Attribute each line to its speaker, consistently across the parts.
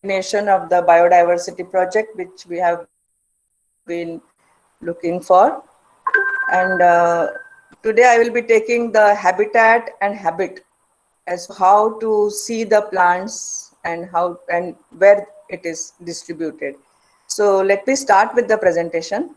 Speaker 1: continuation of the biodiversity project, which we have been looking for. And today I will be taking the habitat and habit as to how to see the plants and how and where it is distributed. So let me start with the presentation.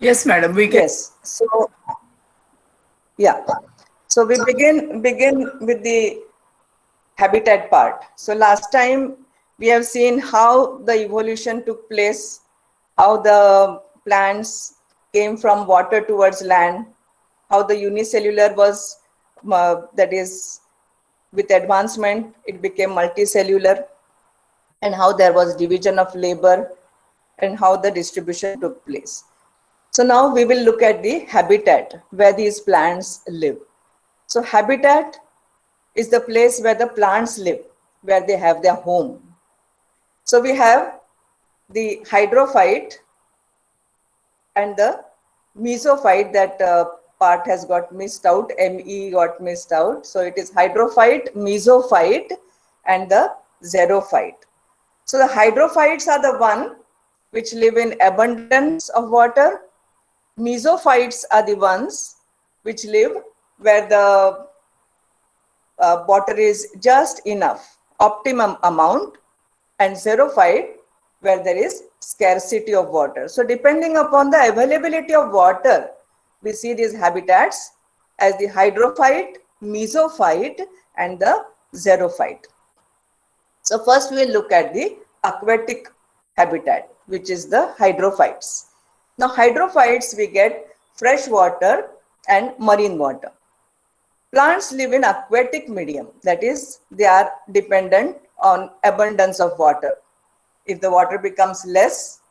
Speaker 2: Yes, madam, we can.
Speaker 1: Yes. So yeah. So we begin with the habitat part. So last time we have seen how the evolution took place, how the plants came from water towards land, how the unicellular was, that is, with advancement, it became multicellular, and how there was division of labor and how the distribution took place. So now we will look at the habitat where these plants live. So habitat is the place where the plants live, where they have their home. So we have the hydrophyte and the mesophyte. That part has got missed out, ME got missed out. So it is hydrophyte, mesophyte and the xerophyte. So the hydrophytes are the one which live in abundance of water. Mesophytes are the ones which live where the water is just enough, optimum amount, and xerophyte where there is scarcity of water. So depending upon the availability of water, we see these habitats as the hydrophyte, mesophyte and the xerophyte. So first we will look at the aquatic habitat, which is the hydrophytes. Now hydrophytes, we get fresh water and marine water. Plants live in aquatic medium, that is, they are dependent on abundance of water. If the water becomes less,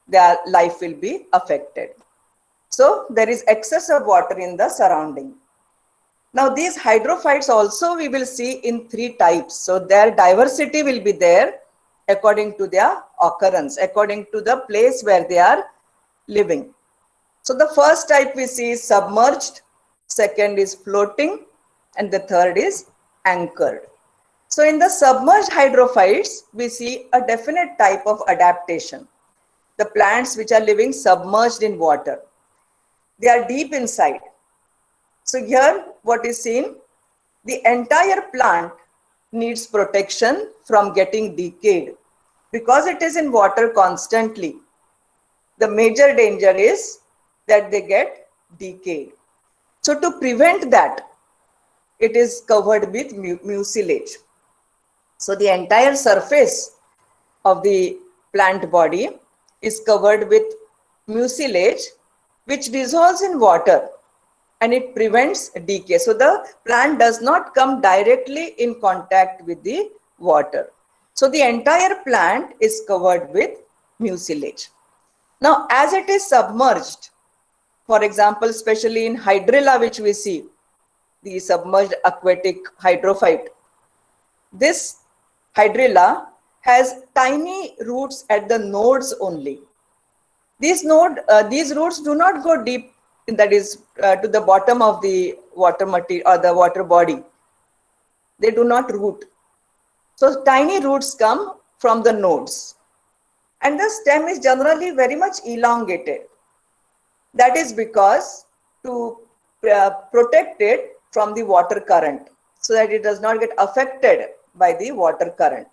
Speaker 1: their life will be affected. So there is excess of water in the surrounding. Now these hydrophytes also we will see in three types. So their diversity will be there according to their occurrence, according to the place where they are living. So the first type we see is submerged, second is floating, and the third is anchored. So in the submerged hydrophytes, we see a definite type of adaptation. The plants which are living submerged in water, they are deep inside. So here what is seen, the entire plant needs protection from getting decayed because it is in water constantly. The major danger is that they get decayed. So to prevent that, it is covered with mucilage. So the entire surface of the plant body is covered with mucilage, which dissolves in water and it prevents decay. So the plant does not come directly in contact with the water. So the entire plant is covered with mucilage. Now, as it is submerged, for example, especially in hydrilla, which we see, the submerged aquatic hydrophyte, this hydrilla has tiny roots at the nodes only. These roots do not go deep, that is to the bottom of the water material or the water body. They do not root. So tiny roots come from the nodes. And the stem is generally very much elongated. That is because to protect it from the water current, so that it does not get affected by the water current.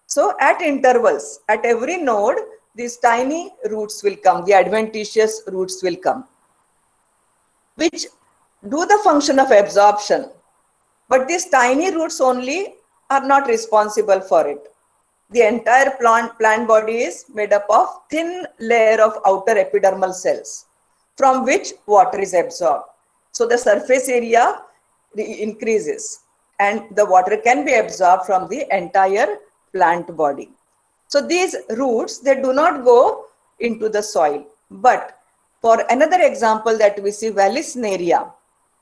Speaker 1: So at intervals, at every node, these tiny roots will come, the adventitious roots will come, which do the function of absorption. But these tiny roots only are not responsible for it. The entire plant body is made up of thin layer of outer epidermal cells from which water is absorbed. So the surface area increases and the water can be absorbed from the entire plant body. So these roots, they do not go into the soil. But for another example that we see, Vallisneria,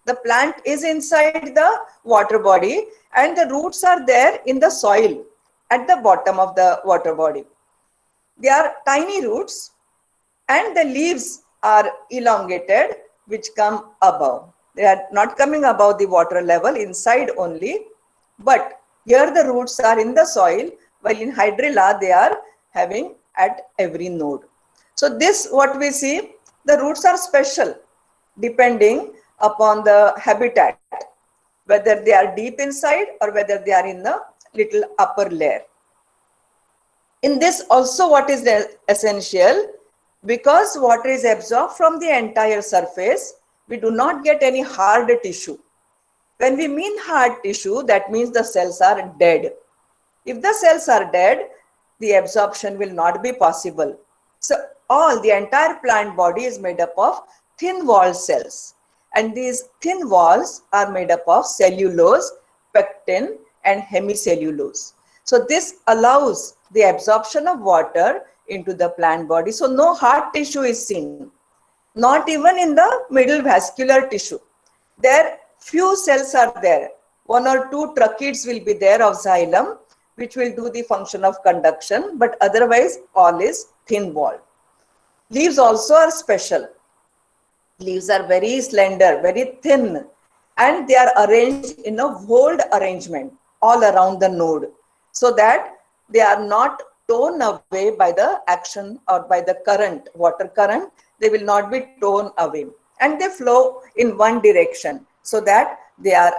Speaker 1: the plant is inside the water body and the roots are there in the soil at the bottom of the water body. They are tiny roots and the leaves are elongated, which come above. They are not coming above the water level, inside only, but here the roots are in the soil, while in hydrilla they are having at every node. So this, what we see, the roots are special depending upon the habitat, whether they are deep inside or whether they are in the little upper layer. In this also, what is essential, because water is absorbed from the entire surface, we do not get any hard tissue. When we mean hard tissue, that means the cells are dead. If the cells are dead, the absorption will not be possible. So the entire plant body is made up of thin walled cells. And these thin walls are made up of cellulose, pectin, and hemicellulose. So this allows the absorption of water into the plant body. So no hard tissue is seen, not even in the middle vascular tissue. There few cells are there. One or two tracheids will be there of xylem, which will do the function of conduction, but otherwise all is thin walled. Leaves also are special. Leaves are very slender, very thin, and they are arranged in a whorled arrangement all around the node, so that they are not torn away by the action or by the current, water current. They will not be torn away, and they flow in one direction, so that they are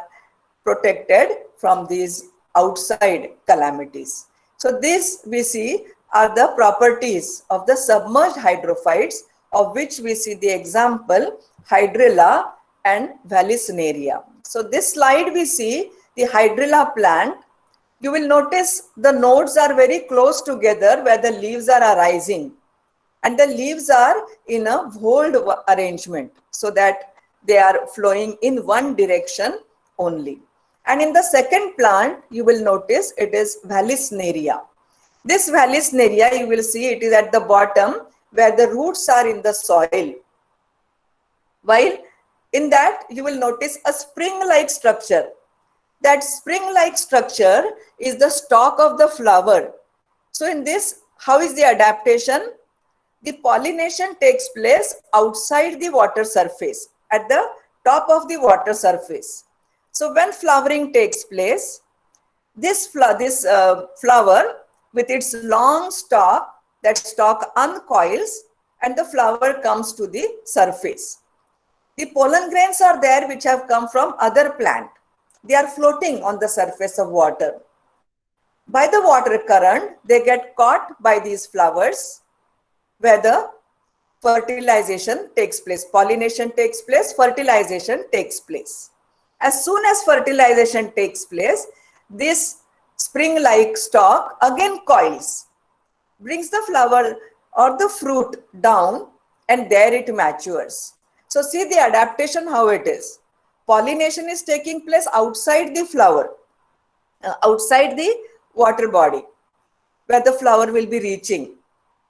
Speaker 1: protected from these outside calamities. So this we see are the properties of the submerged hydrophytes, of which we see the example hydrilla and vallisneria. So this slide we see the hydrilla plant. You will notice the nodes are very close together where the leaves are arising, and the leaves are in a whorled arrangement, so that they are flowing in one direction only. And in the second plant, you will notice it is vallisneria. This vallisneria, you will see it is at the bottom where the roots are in the soil. While in that, you will notice a spring-like structure. That spring-like structure is the stalk of the flower. So in this, how is the adaptation? The pollination takes place outside the water surface, at the top of the water surface. So when flowering takes place, this flower with its long stalk, that stalk uncoils and the flower comes to the surface. The pollen grains are there which have come from other plant. They are floating on the surface of water. By the water current, they get caught by these flowers where the fertilization takes place, pollination takes place, fertilization takes place. As soon as fertilization takes place, this spring-like stalk again coils, brings the flower or the fruit down, and there it matures. So see the adaptation how it is. Pollination is taking place outside the flower, outside the water body, where the flower will be reaching.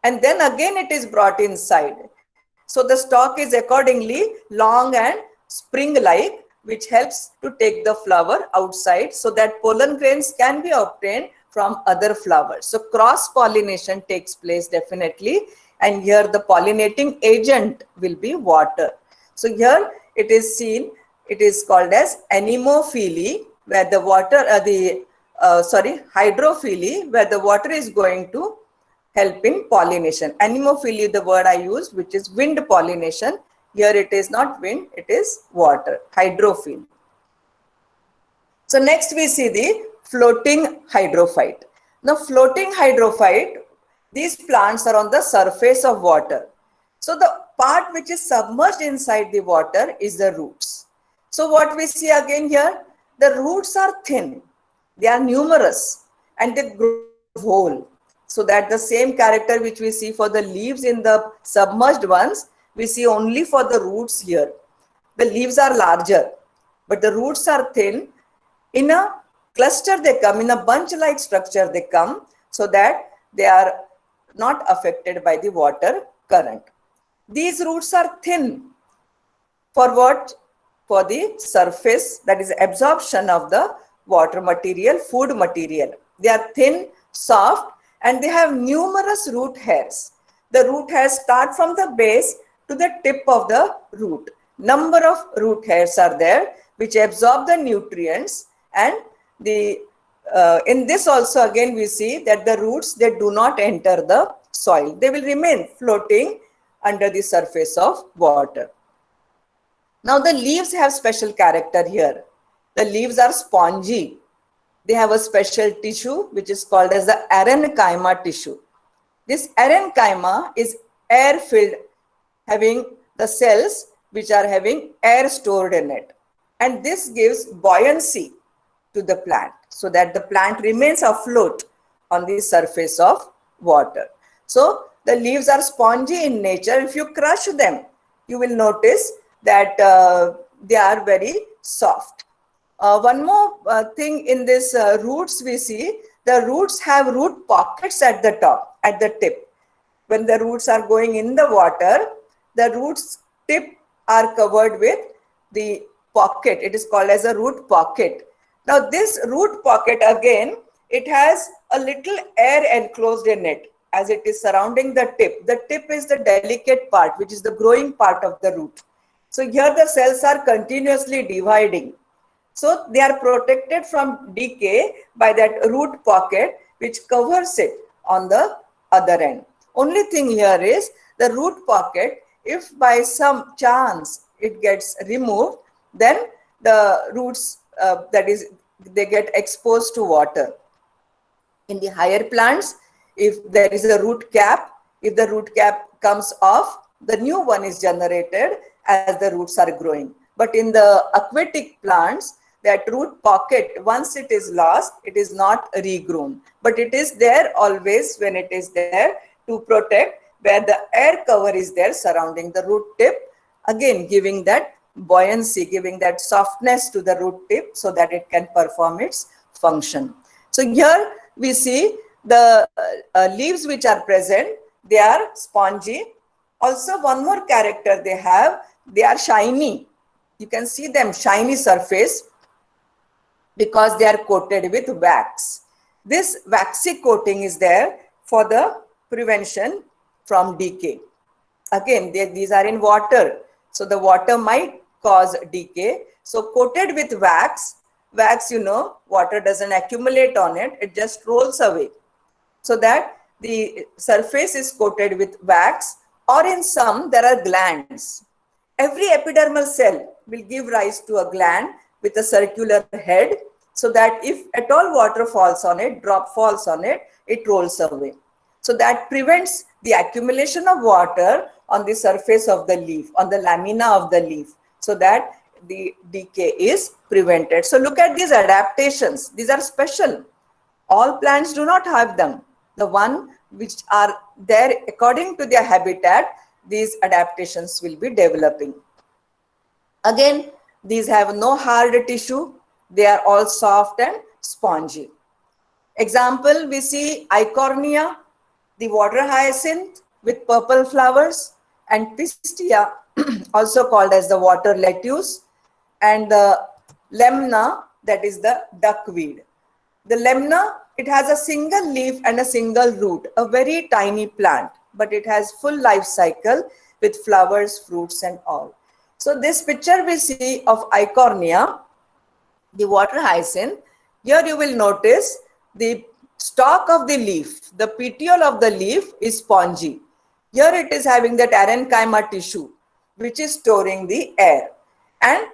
Speaker 1: And then again it is brought inside. So the stalk is accordingly long and spring-like, which helps to take the flower outside so that pollen grains can be obtained from other flowers. So cross-pollination takes place definitely, and here the pollinating agent will be water. So here it is seen, it is called as anemophily, where the water, hydrophily, where the water is going to help in pollination. Anemophily, the word I used, which is wind pollination. Here it is not wind, it is water, hydrophile. So next we see the floating hydrophyte. Now floating hydrophyte, these plants are on the surface of water. So the part which is submerged inside the water is the roots. So what we see again here, the roots are thin, they are numerous, and they grow whole. So that the same character which we see for the leaves in the submerged ones, we see only for the roots here. The leaves are larger, but the roots are thin. In a cluster they come, in a bunch-like structure they come, so that they are not affected by the water current. These roots are thin. For what? For the surface, that is absorption of the water material, food material. They are thin, soft, and they have numerous root hairs. The root hairs start from the base to the tip of the root. Number of root hairs are there which absorb the nutrients, and the in this also again we see that the roots, they do not enter the soil. They will remain floating under the surface of water. Now the leaves have special character here. The leaves are spongy. They have a special tissue which is called as the parenchyma tissue. This parenchyma is air filled, having the cells which are having air stored in it. And this gives buoyancy to the plant so that the plant remains afloat on the surface of water. So the leaves are spongy in nature. If you crush them, you will notice that they are very soft. One more thing in this roots we see, the roots have root pockets at the top, at the tip. When the roots are going in the water, the roots tip are covered with the pocket. It is called as a root pocket. Now this root pocket again, it has a little air enclosed in it as it is surrounding the tip. The tip is the delicate part, which is the growing part of the root. So here the cells are continuously dividing. So they are protected from decay by that root pocket which covers it on the other end. Only thing here is the root pocket, if by some chance it gets removed, then the roots, that is, they get exposed to water. In the higher plants, if there is a root cap, if the root cap comes off, the new one is generated as the roots are growing. But in the aquatic plants, that root pocket, once it is lost, it is not regrown. But it is there always when it is there to protect where the air cover is there surrounding the root tip, again giving that buoyancy, giving that softness to the root tip so that it can perform its function. So here we see the leaves which are present, they are spongy. Also one more character they have, they are shiny. You can see them shiny surface because they are coated with wax. This waxy coating is there for the prevention from decay. Again, these are in water, so the water might cause decay. So coated with wax, you know, water doesn't accumulate on it, it just rolls away. So that the surface is coated with wax, or in some there are glands. Every epidermal cell will give rise to a gland with a circular head, so that if at all water falls on it, drop falls on it, it rolls away. So that prevents the accumulation of water on the surface of the leaf, on the lamina of the leaf, so that the decay is prevented. So look at these adaptations. These are special. All plants do not have them. The one which are there according to their habitat, these adaptations will be developing. Again, these have no hard tissue. They are all soft and spongy. Example, we see Eichhornia, the water hyacinth with purple flowers, and Pistia, also called as the water lettuce, and the lemna, that is the duckweed. The lemna, it has a single leaf and a single root, a very tiny plant, but it has full life cycle with flowers, fruits and all. So this picture we see of Eichhornia, the water hyacinth, here you will notice the stalk of the leaf, the petiole of the leaf is spongy. Here it is having that parenchyma tissue, which is storing the air and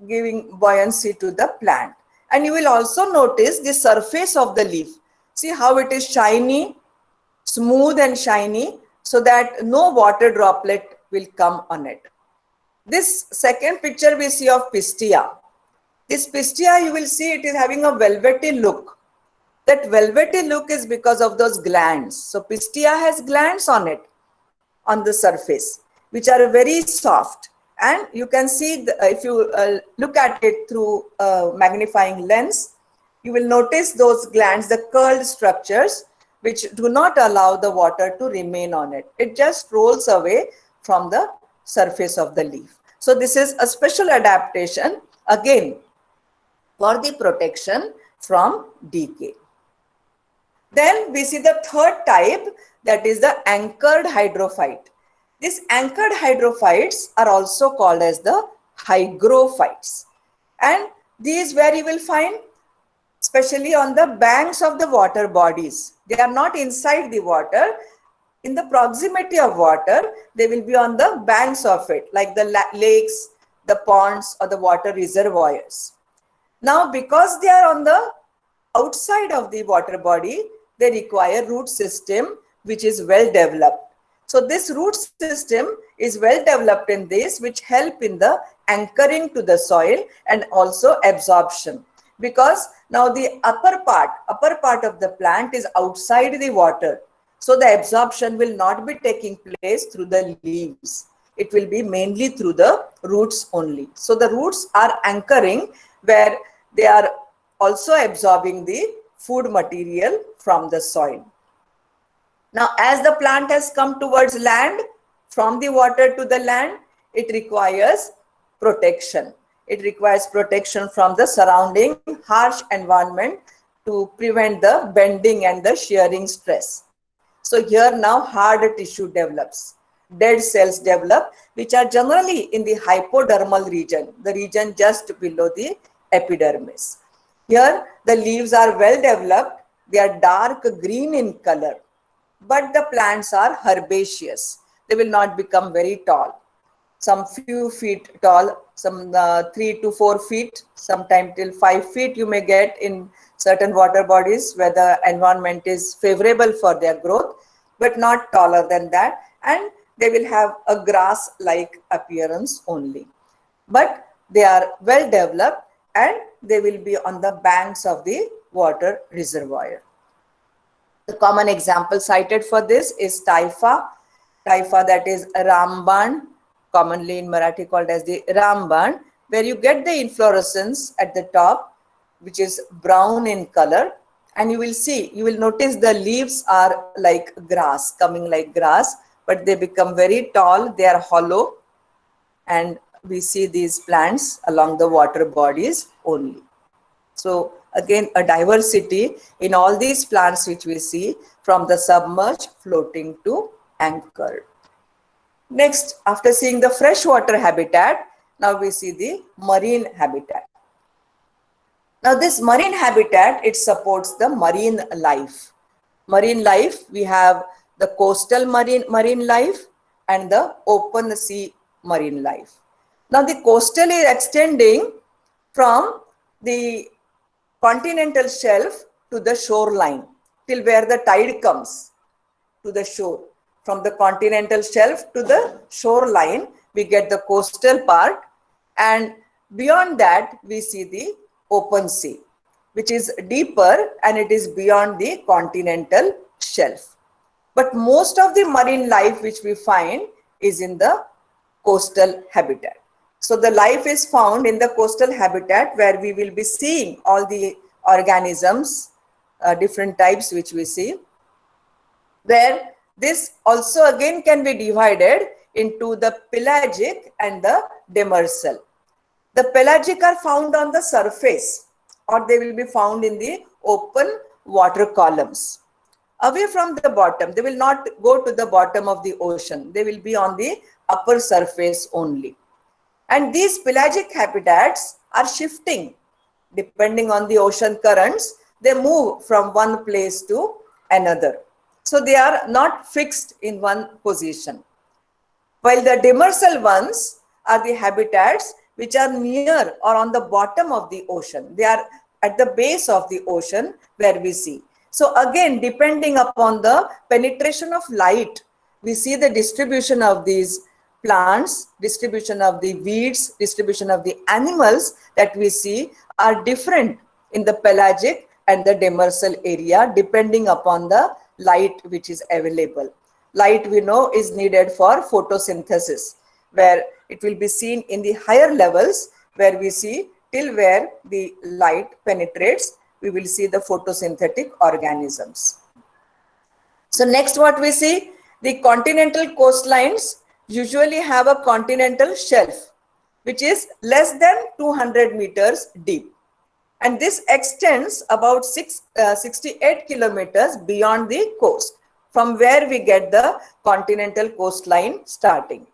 Speaker 1: giving buoyancy to the plant. And you will also notice the surface of the leaf. See how it is shiny, smooth and shiny, so that no water droplet will come on it. This second picture we see of Pistia. This Pistia, you will see it is having a velvety look. That velvety look is because of those glands. So pistia has glands on it, on the surface, which are very soft. And you can see, if you look at it through a magnifying lens, you will notice those glands, the curled structures, which do not allow the water to remain on it. It just rolls away from the surface of the leaf. So this is a special adaptation, again, for the protection from decay. Then we see the third type, that is the anchored hydrophyte. These anchored hydrophytes are also called as the hygrophytes. And these where you will find, especially on the banks of the water bodies. They are not inside the water. In the proximity of water, they will be on the banks of it, like the lakes, the ponds, or the water reservoirs. Now, because they are on the outside of the water body, they require root system which is well developed. So this root system is well developed in this, which help in the anchoring to the soil and also absorption. Because now the upper part of the plant is outside the water. So the absorption will not be taking place through the leaves. It will be mainly through the roots only. So the roots are anchoring, where they are also absorbing the food material from the soil. Now, as the plant has come towards land, from the water to the land, it requires protection. It requires protection from the surrounding harsh environment to prevent the bending and the shearing stress. So here now hard tissue develops. Dead cells develop, which are generally in the hypodermal region, the region just below the epidermis. Here the leaves are well developed. They are dark green in color, but the plants are herbaceous. They will not become very tall. Some few feet tall, some 3 to 4 feet, sometime till 5 feet you may get in certain water bodies where the environment is favorable for their growth, but not taller than that. And they will have a grass-like appearance only. But they are well developed and they will be on the banks of the water reservoir. The common example cited for this is Taifa. Taifa, that is Ramban, commonly in Marathi called as the Ramban, where you get the inflorescence at the top, which is brown in color. And you will see, you will notice the leaves are like grass, coming like grass, but they become very tall, they are hollow, and we see these plants along the water bodies only. So again, a diversity in all these plants which we see, from the submerged, floating to anchored. Next, after seeing the freshwater habitat, now we see the marine habitat. Now this marine habitat, it supports the marine life. Marine life, we have the coastal marine life and the open sea marine life. Now the coastal is extending from the continental shelf to the shoreline, till where the tide comes to the shore. From the continental shelf to the shoreline, we get the coastal part, and beyond that we see the open sea, which is deeper and it is beyond the continental shelf. But most of the marine life which we find is in the coastal habitat. So the life is found in the coastal habitat, where we will be seeing all the organisms, different types which we see, where this also again can be divided into the pelagic and the demersal. The pelagic are found on the surface, or they will be found in the open water columns. Away from the bottom, they will not go to the bottom of the ocean. They will be on the upper surface only. And these pelagic habitats are shifting depending on the ocean currents. They move from one place to another. So they are not fixed in one position. While the demersal ones are the habitats which are near or on the bottom of the ocean. They are at the base of the ocean where we see. So again, depending upon the penetration of light, we see the distribution of these plants, distribution of the weeds, distribution of the animals that we see are different in the pelagic and the demersal area depending upon the light which is available. Light we know is needed for photosynthesis, where it will be seen in the higher levels where we see till where the light penetrates, we will see the photosynthetic organisms. So next what we see, the continental coastlines usually have a continental shelf which is less than 200 meters deep. And this extends about 68 kilometers beyond the coast, from where we get the continental coastline starting.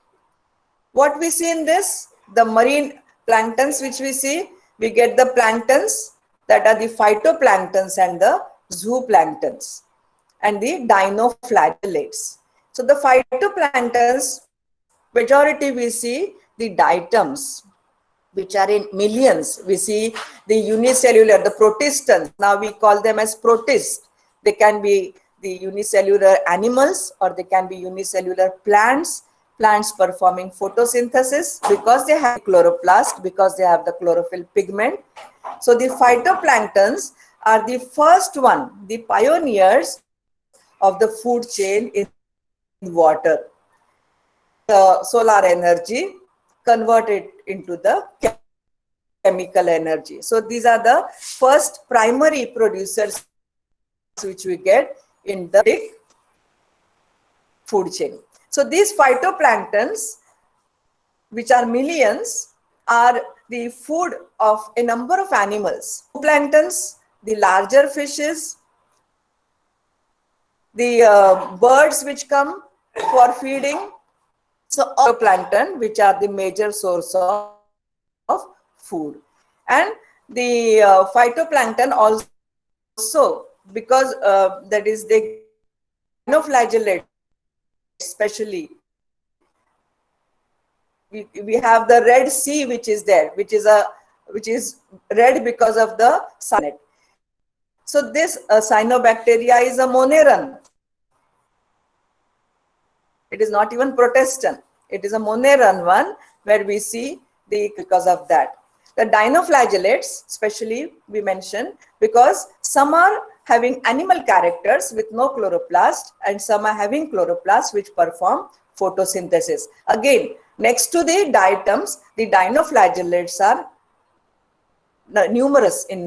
Speaker 1: What we see in this, the marine planktons which we see, we get the planktons that are the phytoplanktons and the zooplanktons and the dinoflagellates. So the phytoplanktons, majority we see the diatoms, which are in millions. We see the unicellular, the protists. Now we call them as protists. They can be the unicellular animals or they can be unicellular plants, plants performing photosynthesis because they have chloroplast, because they have the chlorophyll pigment. So the phytoplanktons are the first one, the pioneers of the food chain in water. The solar energy, convert it into the chemical energy. So these are the first primary producers which we get in the food chain. So these phytoplanktons, which are millions, are the food of a number of animals. Planktons, the larger fishes, the birds which come for feeding. So all plankton, which are the major source of food. And the phytoplankton also, because that is they get the dinoflagellates, especially we have the red sea which is there, which is red because of the cyanide. So this cyanobacteria is a moneron. It is not even protestant. It is a moneron one where we see the because of that. The dinoflagellates, especially we mentioned, because some are having animal characters with no chloroplast and some are having chloroplast which perform photosynthesis. Again, next to the diatoms, the dinoflagellates are numerous in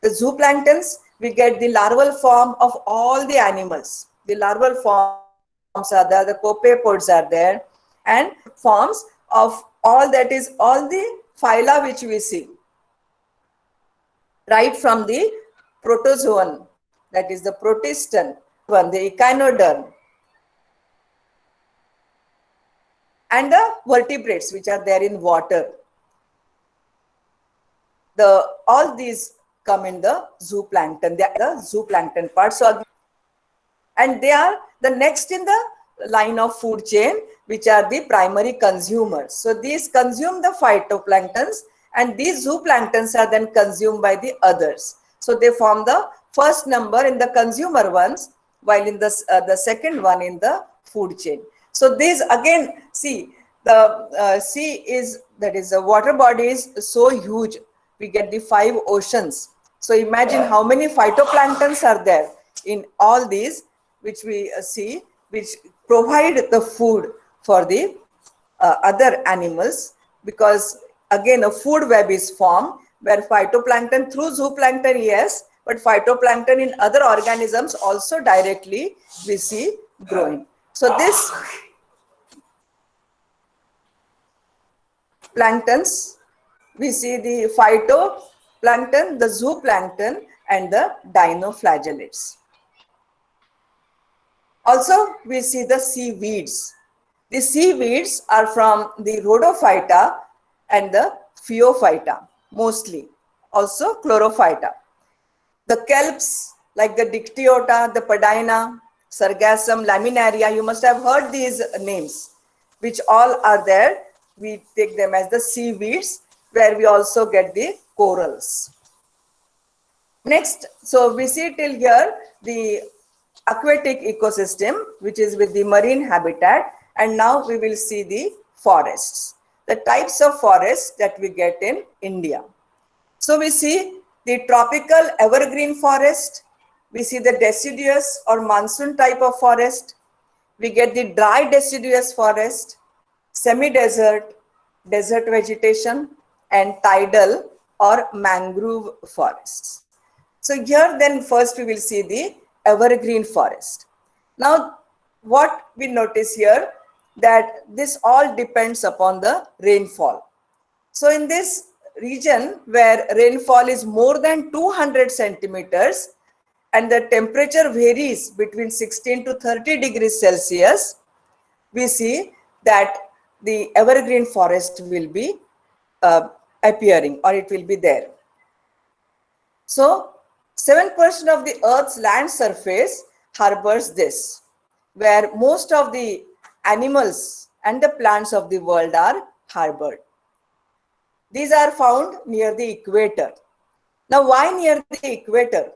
Speaker 1: the zooplanktons. We get the larval form of all the animals. The larval forms are there, the copepods are there, and forms of all that is all the phyla which we see, right from the protozoan, that is the protistan, one, the echinoderm, and the vertebrates which are there in water. All these come in the zooplankton. They are the zooplankton part. So, and they are the next in the line of food chain, which are the primary consumers. So these consume the phytoplanktons and these zooplanktons are then consumed by the others. So they form the first number in the consumer ones, while in the second one in the food chain. So these again, see, the sea is, that is the water body is so huge. We get the 5 oceans. So imagine how many phytoplanktons are there in all these, which we see, which provide the food for the other animals, because again a food web is formed where phytoplankton through zooplankton, yes, but phytoplankton in other organisms also directly we see growing. So this planktons, we see the phytoplankton, the zooplankton and the dinoflagellates. Also, we see the seaweeds. The seaweeds are from the rhodophyta and the phaeophyta, mostly. Also, chlorophyta. The kelps, like the dictyota, the padina, sargassum, laminaria, you must have heard these names, which all are there. We take them as the seaweeds, where we also get the corals. Next, so we see till here the aquatic ecosystem, which is with the marine habitat, and now we will see the forests, the types of forests that we get in India. So we see The tropical evergreen forest, we see the deciduous or monsoon type of forest. We get the dry deciduous forest, semi-desert, desert vegetation, and tidal or mangrove forests. So here then first we will see the evergreen forest. Now what we notice here, that this all depends upon the rainfall. So in this region where rainfall is more than 200 centimeters and the temperature varies between 16 to 30 degrees Celsius, we see that the evergreen forest will be appearing, or it will be there. So 7% of the Earth's land surface harbors this, where most of the animals and the plants of the world are harbored. These are found near the equator. Now, why near the equator?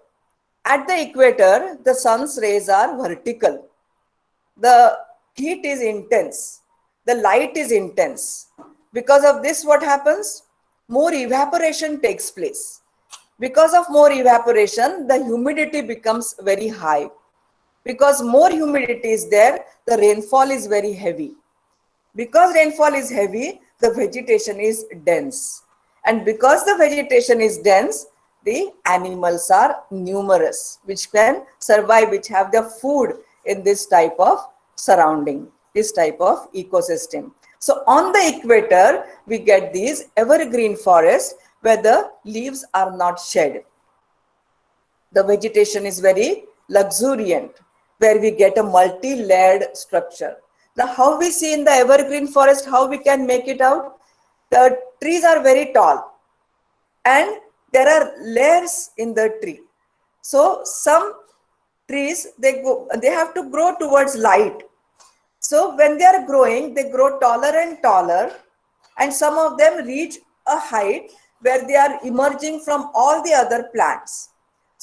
Speaker 1: At the equator, the sun's rays are vertical. The heat is intense. The light is intense. Because of this, what happens? More evaporation takes place. Because of more evaporation, the humidity becomes very high. Because more humidity is there, the rainfall is very heavy. Because rainfall is heavy, the vegetation is dense. And because the vegetation is dense, the animals are numerous, which can survive, which have their food in this type of surrounding, this type of ecosystem. So on the equator, we get these evergreen forests where the leaves are not shed. The vegetation is very luxuriant, where we get a multi-layered structure. Now, how we see in the evergreen forest, how we can make it out? The trees are very tall and there are layers in the tree. So some trees, they have to grow towards light. So when they are growing, they grow taller and taller, and some of them reach a height where they are emerging from all the other plants.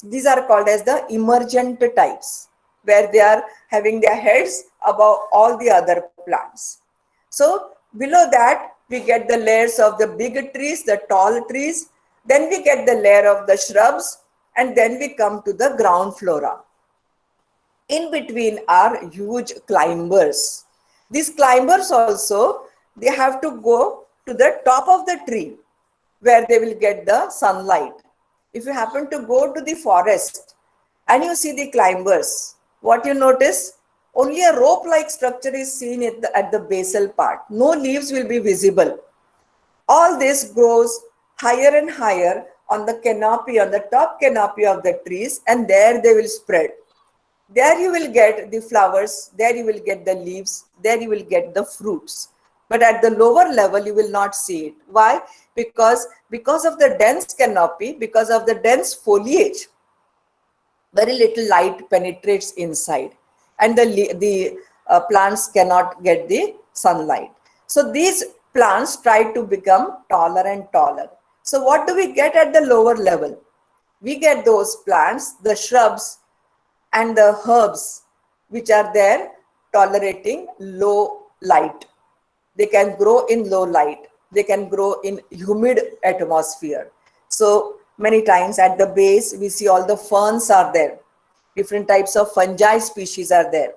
Speaker 1: These are called as the emergent types, where they are having their heads above all the other plants. So below that, we get the layers of the big trees, the tall trees. Then we get the layer of the shrubs, and then we come to the ground flora. In between are huge climbers. These climbers also, they have to go to the top of the tree where they will get the sunlight. If you happen to go to the forest and you see the climbers, what you notice? Only a rope-like structure is seen at the basal part. No leaves will be visible. All this grows higher and higher on the canopy, on the top canopy of the trees, and there they will spread. There you will get the flowers, there you will get the leaves, there you will get the fruits. But at the lower level, you will not see it. Why? Because of the dense canopy, because of the dense foliage, very little light penetrates inside, and the plants cannot get the sunlight. So these plants try to become taller and taller. So what do we get at the lower level? We get those plants, the shrubs and the herbs, which are there tolerating low light. They can grow in low light. They can grow in humid atmosphere. So many times at the base, we see all the ferns are there. Different types of fungi species are there.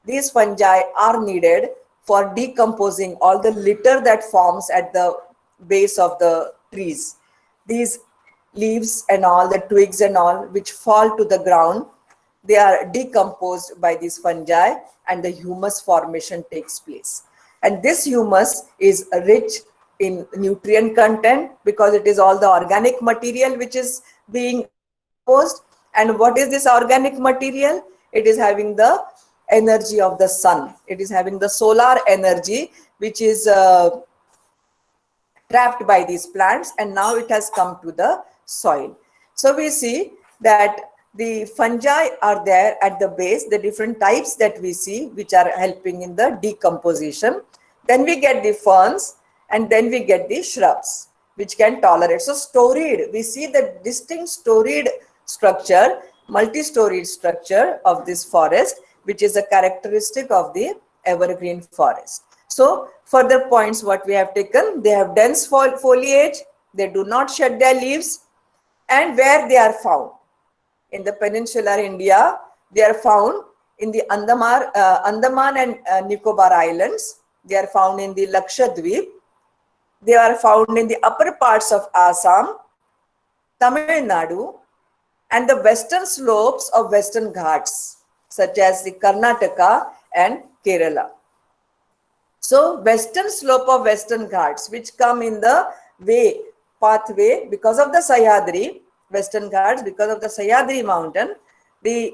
Speaker 1: These fungi are needed for decomposing all the litter that forms at the base of the trees. These leaves and all, the twigs and all, which fall to the ground, they are decomposed by these fungi and the humus formation takes place. And this humus is rich in nutrient content because it is all the organic material which is being decomposed. And what is this organic material? It is having the energy of the sun. It is having the solar energy which is trapped by these plants, and now it has come to the soil. So we see that the fungi are there at the base, the different types that we see which are helping in the decomposition. Then we get the ferns, and then we get the shrubs which can tolerate. So storied, we see the distinct storied structure, multi-storied structure of this forest, which is a characteristic of the evergreen forest. So further points what we have taken, they have dense foliage, they do not shed their leaves, And where they are found? In the peninsular India, they are found in the Andaman and Nicobar Islands. They are found in the Lakshadweep. They are found in the upper parts of Assam, Tamil Nadu, and the western slopes of Western Ghats, such as the Karnataka and Kerala. So western slope of Western Ghats, which come in the pathway because of the Sahyadri, Western Ghats, because of the Sahyadri mountain, the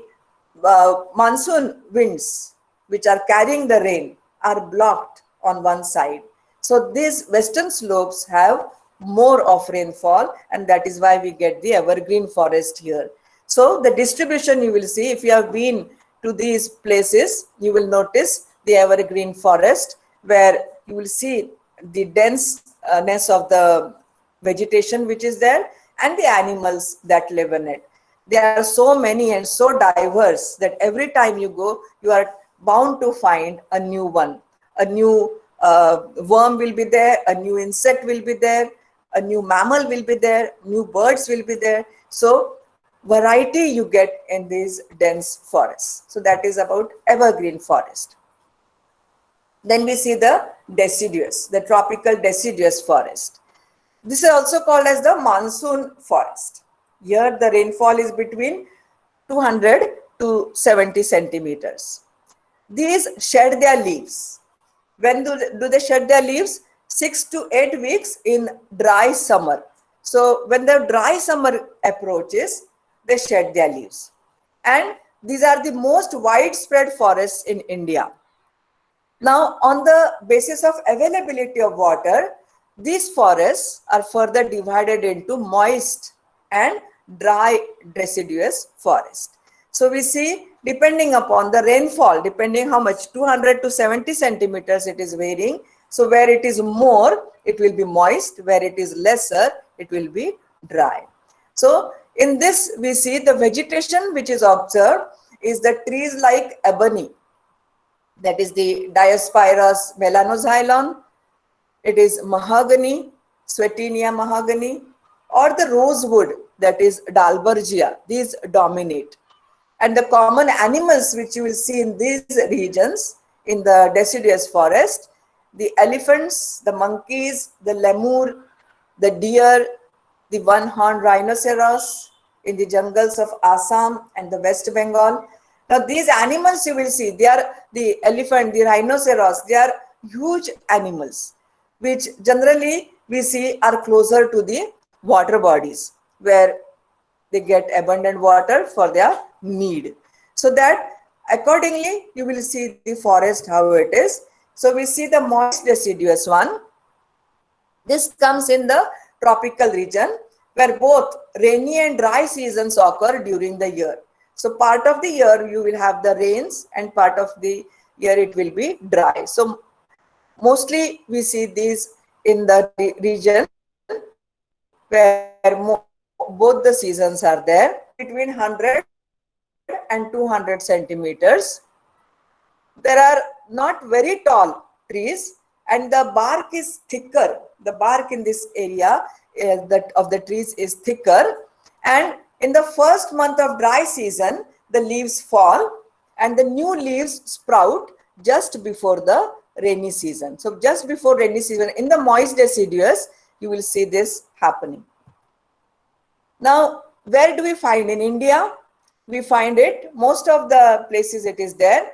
Speaker 1: monsoon winds which are carrying the rain are blocked on one side. So these western slopes have more of rainfall, and that is why we get the evergreen forest here. So the distribution you will see, if you have been to these places, you will notice the evergreen forest, where you will see the denseness of the vegetation which is there and the animals that live in it. There are so many and so diverse that every time you go, you are bound to find a new one. A new worm will be there, a new insect will be there, a new mammal will be there, new birds will be there. So variety you get in these dense forests. So that is about evergreen forest. Then we see the deciduous, the tropical deciduous forest. This is also called as the monsoon forest. Here the rainfall is between 200 to 70 centimeters. These shed their leaves. When do they shed their leaves? 6 to 8 weeks in dry summer. So when the dry summer approaches, they shed their leaves. And these are the most widespread forests in India. Now, on the basis of availability of water, these forests are further divided into moist and dry deciduous forest. So we see, depending upon the rainfall, depending how much, 200 to 70 centimeters it is varying. So where it is more, it will be moist. Where it is lesser, it will be dry. So in this, we see the vegetation which is observed is the trees like ebony, that is the Diospyros melanoxylon. It is mahogany, Swetenia mahogany, or the rosewood, that is Dalbergia. These dominate. And the common animals which you will see in these regions, in the deciduous forest, the elephants, the monkeys, the lemur, the deer, the one-horned rhinoceros in the jungles of Assam and the West Bengal. Now these animals you will see, they are the elephant, the rhinoceros, they are huge animals, which generally we see are closer to the water bodies, where they get abundant water for their need. So that accordingly you will see the forest how it is. So we see the moist deciduous one. This comes in the tropical region, where both rainy and dry seasons occur during the year. So part of the year you will have the rains, and part of the year it will be dry. So mostly we see these in the region where both the seasons are there. Between 100 and 200 centimeters. There are not very tall trees, and the bark is thicker. The bark in this area of the trees is thicker, and in the first month of dry season, the leaves fall and the new leaves sprout just before the rainy season. So just before rainy season, in the moist deciduous, you will see this happening. Now, where do we find in India? We find it, most of the places it is there,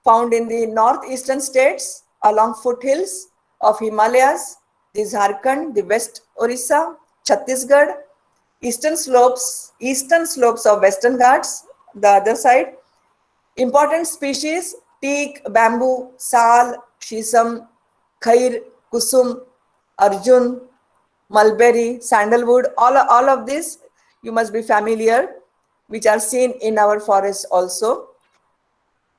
Speaker 1: found in the northeastern states, along foothills of Himalayas, the Jharkhand, the West Orissa, Chhattisgarh, eastern slopes of Western Ghats, the other side. Important species, teak, bamboo, sal, shisam, khair, kusum, arjun, mulberry, sandalwood, all of this you must be familiar, which are seen in our forests also.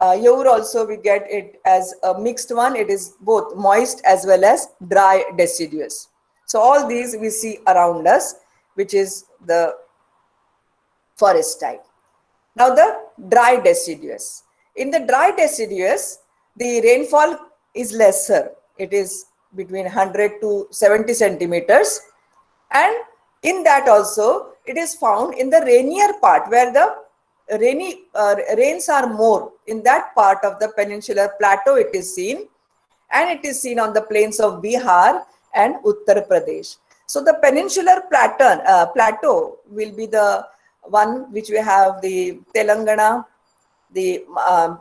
Speaker 1: Here also we get it as a mixed one. It is both moist as well as dry deciduous. So all these we see around us, which is the forest type. Now the dry deciduous. In the dry deciduous, the rainfall is lesser. It is between 100 to 70 centimeters. And in that also, it is found in the rainier part where the rains are more. In that part of the peninsular plateau it is seen, and it is seen on the plains of Bihar and Uttar Pradesh. So the peninsular plateau will be the one which we have the Telangana, the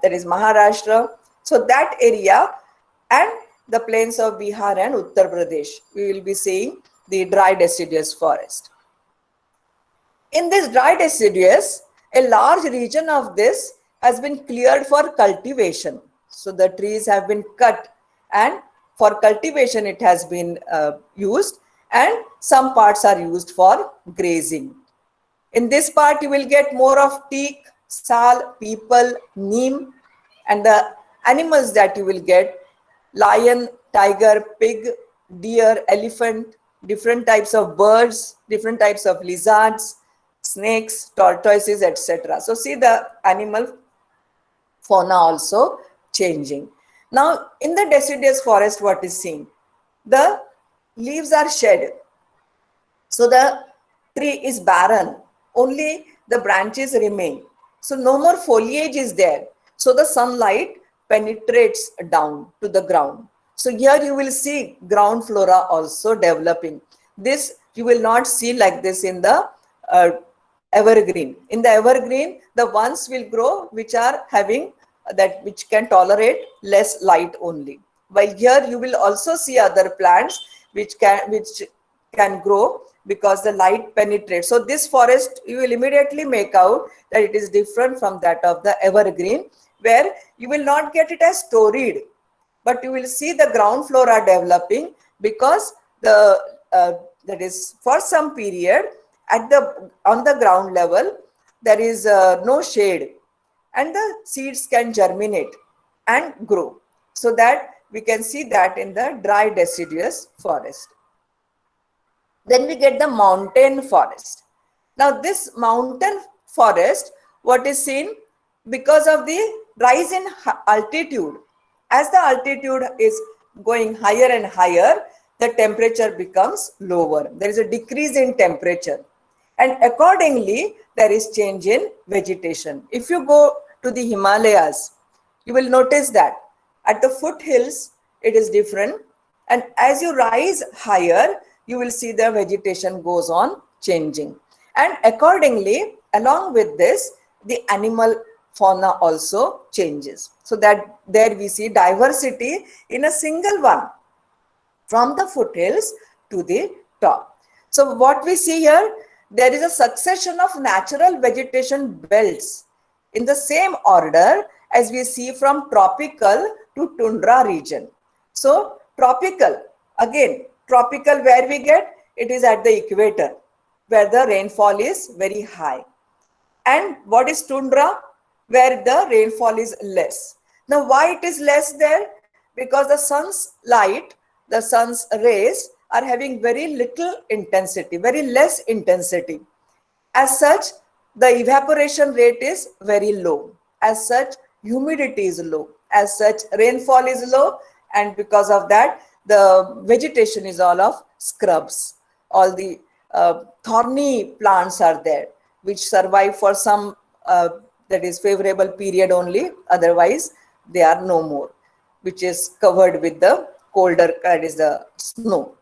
Speaker 1: that is Maharashtra. So that area and the plains of Bihar and Uttar Pradesh, we will be seeing the dry deciduous forest. In this dry deciduous, a large region of this has been cleared for cultivation. So the trees have been cut and for cultivation it has been used, and some parts are used for grazing. In this part you will get more of teak, sal, peepal, neem, and the animals that you will get: lion, tiger, pig, deer, elephant, different types of birds, different types of lizards, snakes, tortoises, etc. So see the animal fauna also changing. Now in the deciduous forest, what is seen? The leaves are shed. So the tree is barren, only the branches remain. So no more foliage is there. So the sunlight penetrates down to the ground. So here you will see ground flora also developing. This you will not see like this in the uh, evergreen. In the evergreen, the ones will grow which are having that, which can tolerate less light only. While here you will also see other plants which can grow because the light penetrates. So this forest you will immediately make out that it is different from that of the evergreen, where you will not get it as storied, but you will see the ground flora developing because the that is for some period at the on the ground level there is no shade, and the seeds can germinate and grow. So that we can see that in the dry deciduous forest. Then we get the mountain forest. Now this mountain forest, what is seen, because of the rise in altitude, as the altitude is going higher and higher, the temperature becomes lower. There is a decrease in temperature, and accordingly there is change in vegetation. If you go to the Himalayas, you will notice that at the foothills it is different, and as you rise higher you will see the vegetation goes on changing, and accordingly along with this the animal fauna also changes. So that there we see diversity in a single one, from the foothills to the top. So what we see here, there is a succession of natural vegetation belts in the same order as we see from tropical to tundra region. So tropical, again tropical, where we get it is at the equator where the rainfall is very high. And what is tundra? Where the rainfall is less. Now why it is less there? Because the sun's light, the sun's rays are having very little intensity, very less intensity. As such, the evaporation rate is very low. As such, humidity is low. As such, rainfall is low, and because of that, the vegetation is all of scrubs. All the thorny plants are there, which survive for some that is favorable period only. Otherwise, they are no more, which is covered with the colder, that is the snow.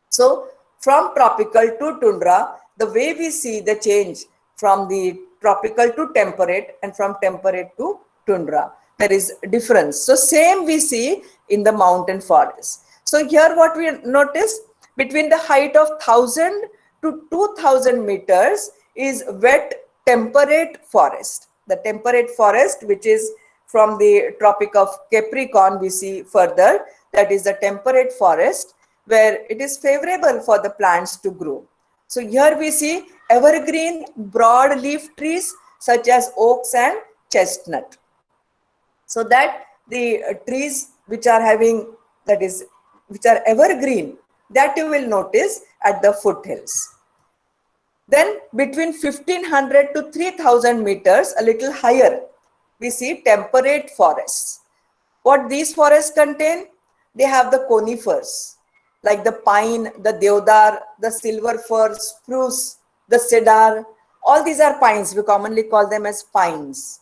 Speaker 1: So from tropical to tundra, the way we see the change from the tropical to temperate and from temperate to tundra, there is difference. So same we see in the mountain forest. So here what we notice, between the height of 1000 to 2000 meters is wet temperate forest. The temperate forest, which is from the Tropic of Capricorn, we see further, that is the temperate forest where it is favorable for the plants to grow. So here we see evergreen broad leaf trees such as oaks and chestnut. So that the trees which are having, that is, which are evergreen, that you will notice at the foothills. Then between 1500 to 3000 meters, a little higher, we see temperate forests. What these forests contain? They have the conifers like the pine, the deodar, the silver fir, spruce, the cedar, all these are pines. We commonly call them as pines.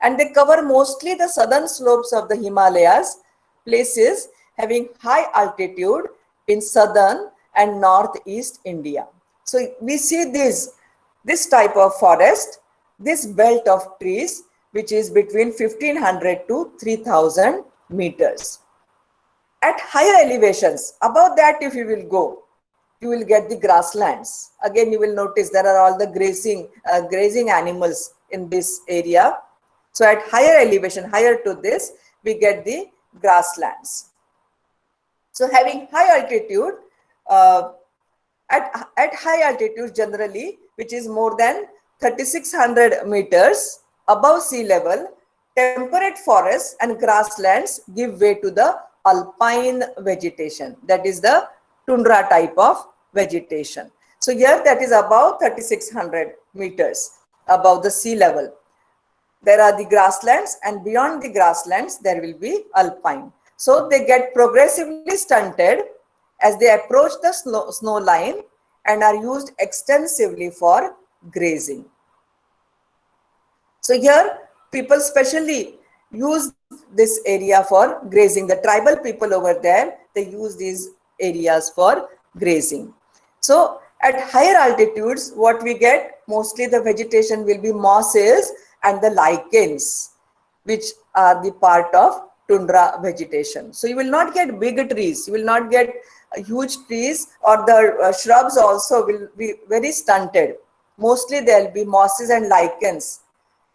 Speaker 1: And they cover mostly the southern slopes of the Himalayas, places having high altitude in southern and northeast India. So we see this type of forest, this belt of trees, which is between 1500 to 3000 meters. At higher elevations, above that if you will go, you will get the grasslands. Again, you will notice there are all the grazing animals in this area. So at higher elevation, higher to this, we get the grasslands. So having high altitude, uh, at high altitude generally, which is more than 3600 meters above sea level, temperate forests and grasslands give way to the alpine vegetation. That is the tundra type of vegetation. So here that is above 3600 meters above the sea level. There are the grasslands, and beyond the grasslands there will be alpine. So they get progressively stunted as they approach the snow line and are used extensively for grazing. So here people specially use this area for grazing. The tribal people over there, they use these areas for grazing. So at higher altitudes, what we get, mostly the vegetation will be mosses and the lichens, which are the part of tundra vegetation. So you will not get big trees, you will not get huge trees, or the shrubs also will be very stunted. Mostly there will be mosses and lichens,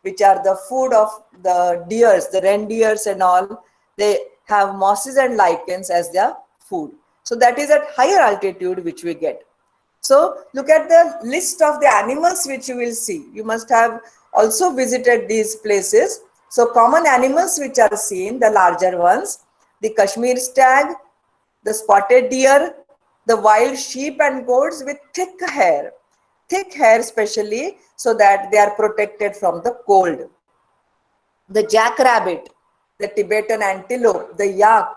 Speaker 1: which are the food of the deers, the reindeers and all. They have mosses and lichens as their food. So that is at higher altitude which we get. So look at the list of the animals which you will see. You must have also visited these places. So common animals which are seen, the larger ones, the Kashmir stag, the spotted deer, the wild sheep and goats with thick hair especially, so that they are protected from the cold. The jackrabbit, the Tibetan antelope, the yak,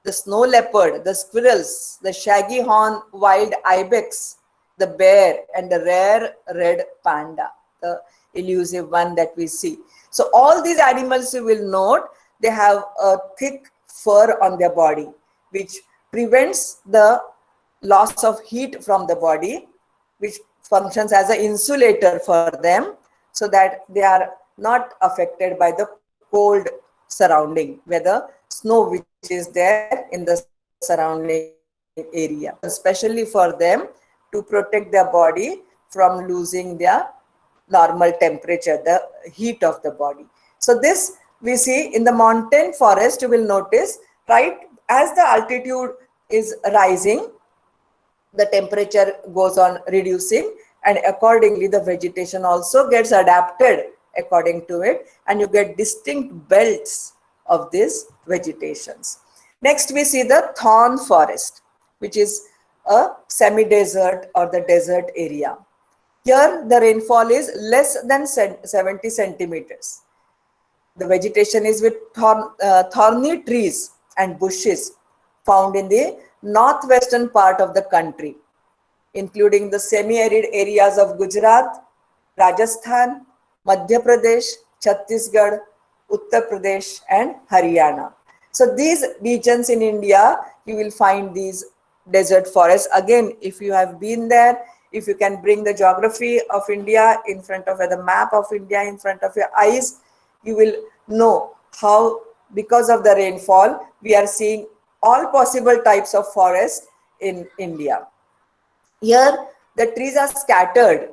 Speaker 1: the snow leopard, the squirrels, the shaggy horn wild ibex, the bear, and the rare red panda, the elusive one that we see. So all these animals, you will note, they have a thick fur on their body, which prevents the loss of heat from the body, which functions as an insulator for them, so that they are not affected by the cold surrounding, whether snow which is there in the surrounding area. Especially for them to protect their body from losing their normal temperature, the heat of the body. So this we see in the mountain forest. You will notice, right, as the altitude is rising, the temperature goes on reducing, and accordingly the vegetation also gets adapted according to it, and you get distinct belts of these vegetations. Next we see the thorn forest, which is a semi-desert or the desert area. Here the rainfall is less than 70 centimeters. The vegetation is with thorny trees and bushes found in the northwestern part of the country, including the semi-arid areas of Gujarat, Rajasthan, Madhya Pradesh, Chhattisgarh, Uttar Pradesh, and Haryana. So these regions in India, you will find these desert forests. Again, if you have been there, if you can bring the geography of India in front of the map of India in front of your eyes, you will know how, because of the rainfall, we are seeing all possible types of forests in India. Here the trees are scattered,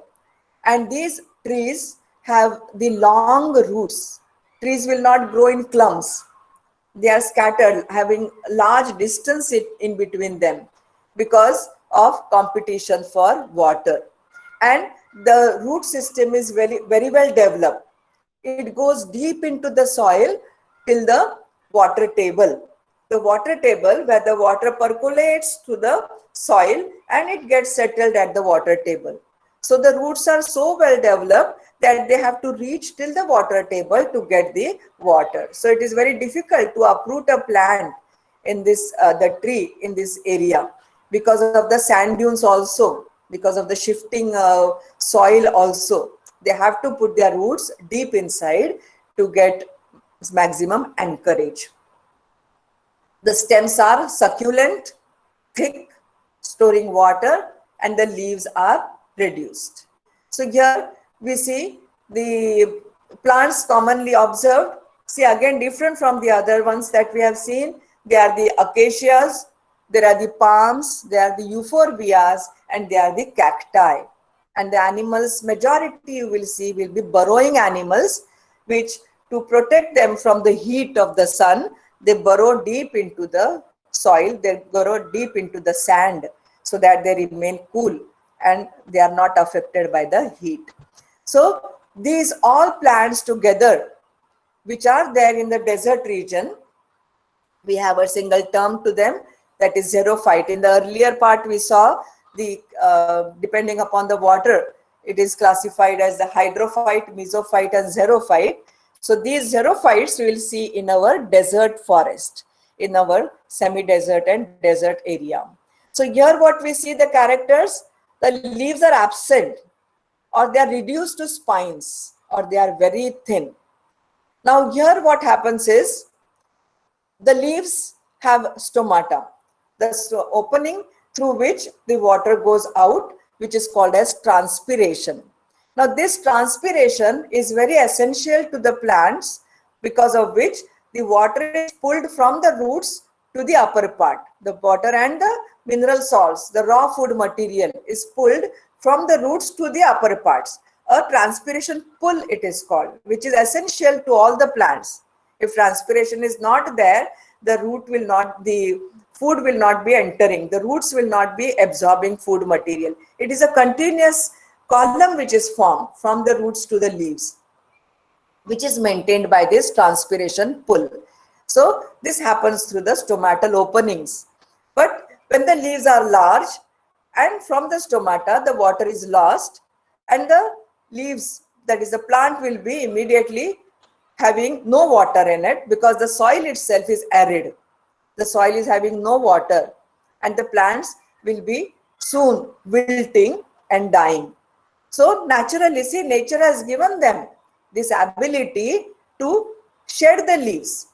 Speaker 1: and these trees have the long roots. Trees will not grow in clumps. They are scattered, having large distance in between them because of competition for water. And the root system is very well developed. It goes deep into the soil till the water table. The water table, where the water percolates through the soil and it gets settled at the water table. So the roots are so well developed that they have to reach till the water table to get the water. So it is very difficult to uproot a plant in this the tree in this area because of the sand dunes also. because of the shifting soil also. They have to put their roots deep inside to get maximum anchorage. The stems are succulent, thick, storing water, and the leaves are reduced. So here we see the plants commonly observed. See, again different from the other ones that we have seen. They are the acacias, there are the palms, there are the euphorbias, and they are the cacti. And the animals, majority you will see will be burrowing animals, which to protect them from the heat of the sun, they burrow deep into the soil, they burrow deep into the sand so that they remain cool and they are not affected by the heat. So these all plants together, which are there in the desert region, we have a single term to them, that is xerophyte. In the earlier part we saw the depending upon the water, it is classified as the hydrophyte, mesophyte, and xerophyte. So these xerophytes we will see in our desert forest, in our semi-desert and desert area. So here what we see the characters, the leaves are absent, or they are reduced to spines, or they are very thin. Now here what happens is, the leaves have stomata, the opening through which the water goes out, which is called as transpiration. Now this transpiration is very essential to the plants, because of which the water is pulled from the roots to the upper part. The water and the mineral salts, the raw food material, is pulled from the roots to the upper parts. A transpiration pull it is called, which is essential to all the plants. If transpiration is not there, the food will not be entering, the roots will not be absorbing food material. It is a continuous column which is formed from the roots to the leaves, which is maintained by this transpiration pull. So this happens through the stomatal openings. But when the leaves are large and from the stomata the water is lost, and the leaves, that is the plant, will be immediately having no water in it, because the soil itself is arid. The soil is having no water, and the plants will be soon wilting and dying. So naturally, see, nature has given them this ability to shed the leaves.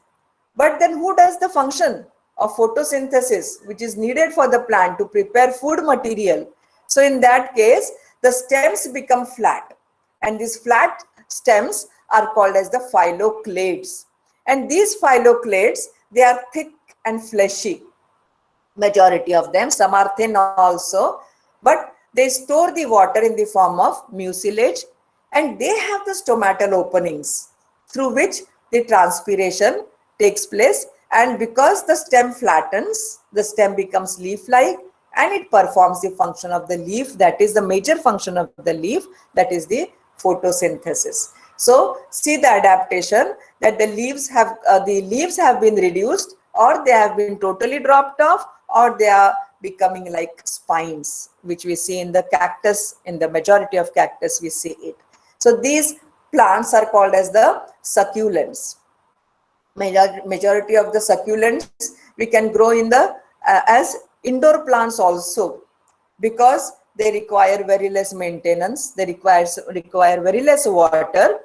Speaker 1: But then who does the function of photosynthesis, which is needed for the plant to prepare food material? So in that case, the stems become flat, and these flat stems are called as the phylloclades. And these phylloclades, they are thick and fleshy, majority of them. Some are thin also, but they store the water in the form of mucilage, and they have the stomatal openings through which the transpiration takes place. And because the stem flattens, the stem becomes leaf-like, and it performs the function of the leaf, that is the major function of the leaf, that is the photosynthesis. So see the adaptation, that the leaves have been reduced, or they have been totally dropped off, or they are becoming like spines, which we see in the cactus. In the majority of cactus we see it. So these plants are called as the succulents. Majority of the succulents we can grow in the as indoor plants also, because they require very less maintenance, they require very less water,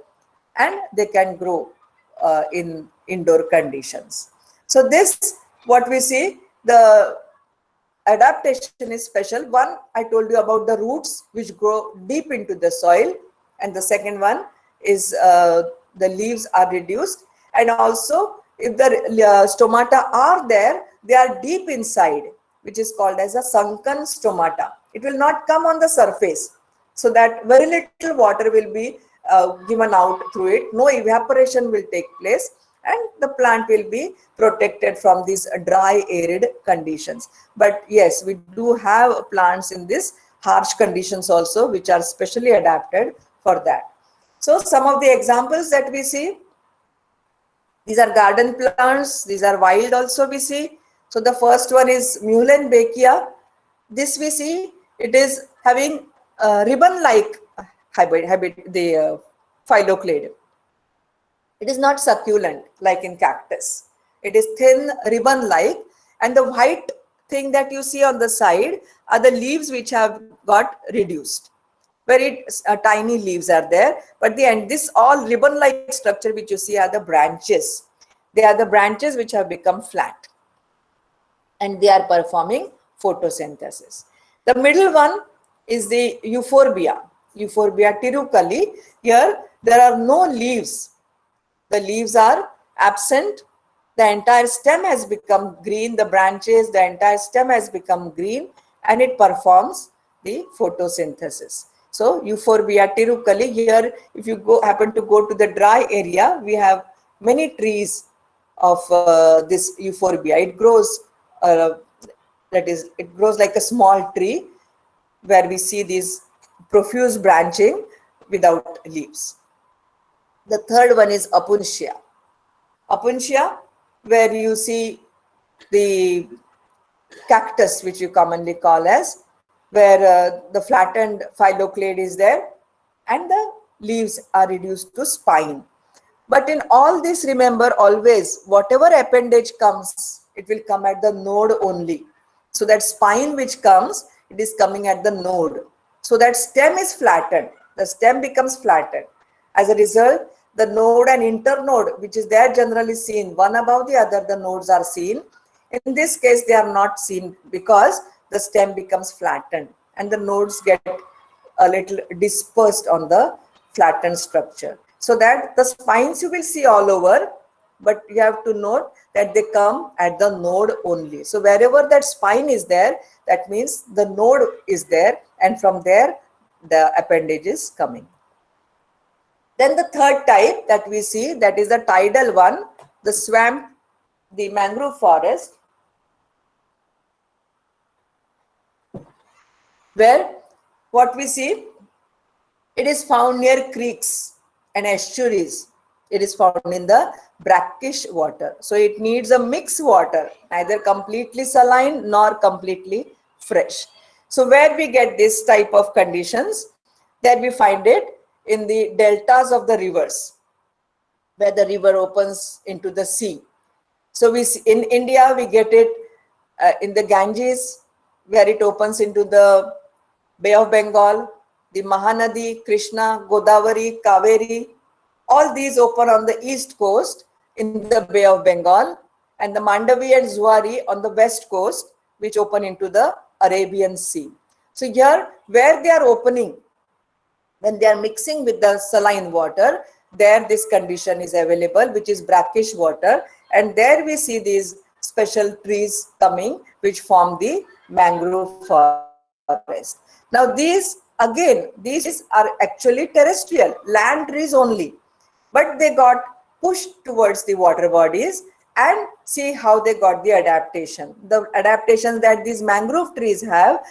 Speaker 1: and they can grow in indoor conditions. So this, what we see, the adaptation is special. One, I told you about the roots which grow deep into the soil, and the second one is the leaves are reduced, and also if the stomata are there, they are deep inside, which is called as a sunken stomata. It will not come on the surface, so that very little water will be given out through it. No evaporation will take place, and the plant will be protected from these dry, arid conditions. But yes, we do have plants in this harsh conditions also, which are specially adapted for that. So some of the examples that we see, these are garden plants, these are wild also we see. So the first one is Muhlenbeckia. This we see, it is having ribbon-like the phylloclade. It is not succulent like in cactus. It is thin, ribbon-like, and the white thing that you see on the side are the leaves which have got reduced. Very tiny leaves are there, but the end, this all ribbon-like structure which you see are the branches. They are the branches which have become flat, and they are performing photosynthesis. The middle one is the Euphorbia tirukali. Here there are no leaves. The leaves are absent. The entire stem has become green. The branches, the entire stem has become green, and it performs the photosynthesis. So Euphorbia tirukali. Here, if you happen to go to the dry area, we have many trees of this Euphorbia. It grows. It grows like a small tree where we see these profuse branching without leaves. The third one is Opuntia, where you see the cactus, which you commonly call as, where the flattened phylloclade is there and the leaves are reduced to spine. But in all this, remember always, whatever appendage comes, it will come at the node only. So that spine which comes, it is coming at the node. So that stem is flattened. The stem becomes flattened. As a result, the node and internode, which is there generally seen, one above the other, the nodes are seen. In this case, they are not seen because the stem becomes flattened and the nodes get a little dispersed on the flattened structure. So that the spines you will see all over, but you have to note that they come at the node only. So wherever that spine is there, that means the node is there, and from there the appendage is coming. Then the third type that we see, that is the tidal one, the swamp, the mangrove forest, where what we see, it is found near creeks and estuaries. It is found in the brackish water. So it needs a mixed water, neither completely saline nor completely fresh. So where we get this type of conditions, there we find it in the deltas of the rivers, where the river opens into the sea. So we see, in India, we get it in the Ganges, where it opens into the Bay of Bengal, the Mahanadi, Krishna, Godavari, Kaveri. All these open on the east coast in the Bay of Bengal, and the Mandavi and Zuari on the west coast, which open into the Arabian Sea. So here, where they are opening, when they are mixing with the saline water, there this condition is available, which is brackish water, and there we see these special trees coming, which form the mangrove forest. Now these, again, these trees are actually terrestrial, land trees only, but they got pushed towards the water bodies, and see how they got the adaptation. The adaptations that these mangrove trees have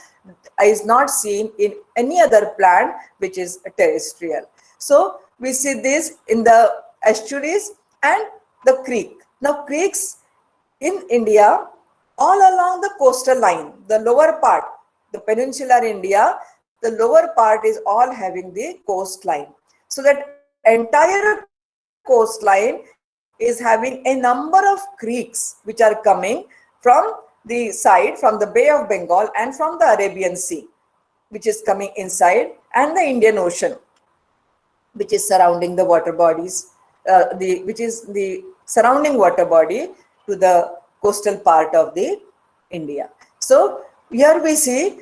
Speaker 1: is not seen in any other plant which is terrestrial. So we see this in the estuaries and the creek. Now creeks in India, all along the coastal line, the lower part, the peninsular India, the lower part is all having the coastline. So that entire coastline is having a number of creeks which are coming from the side, from the Bay of Bengal and from the Arabian Sea, which is coming inside, and the Indian Ocean, which is surrounding the water bodies, which is the surrounding water body to the coastal part of the India. So here we see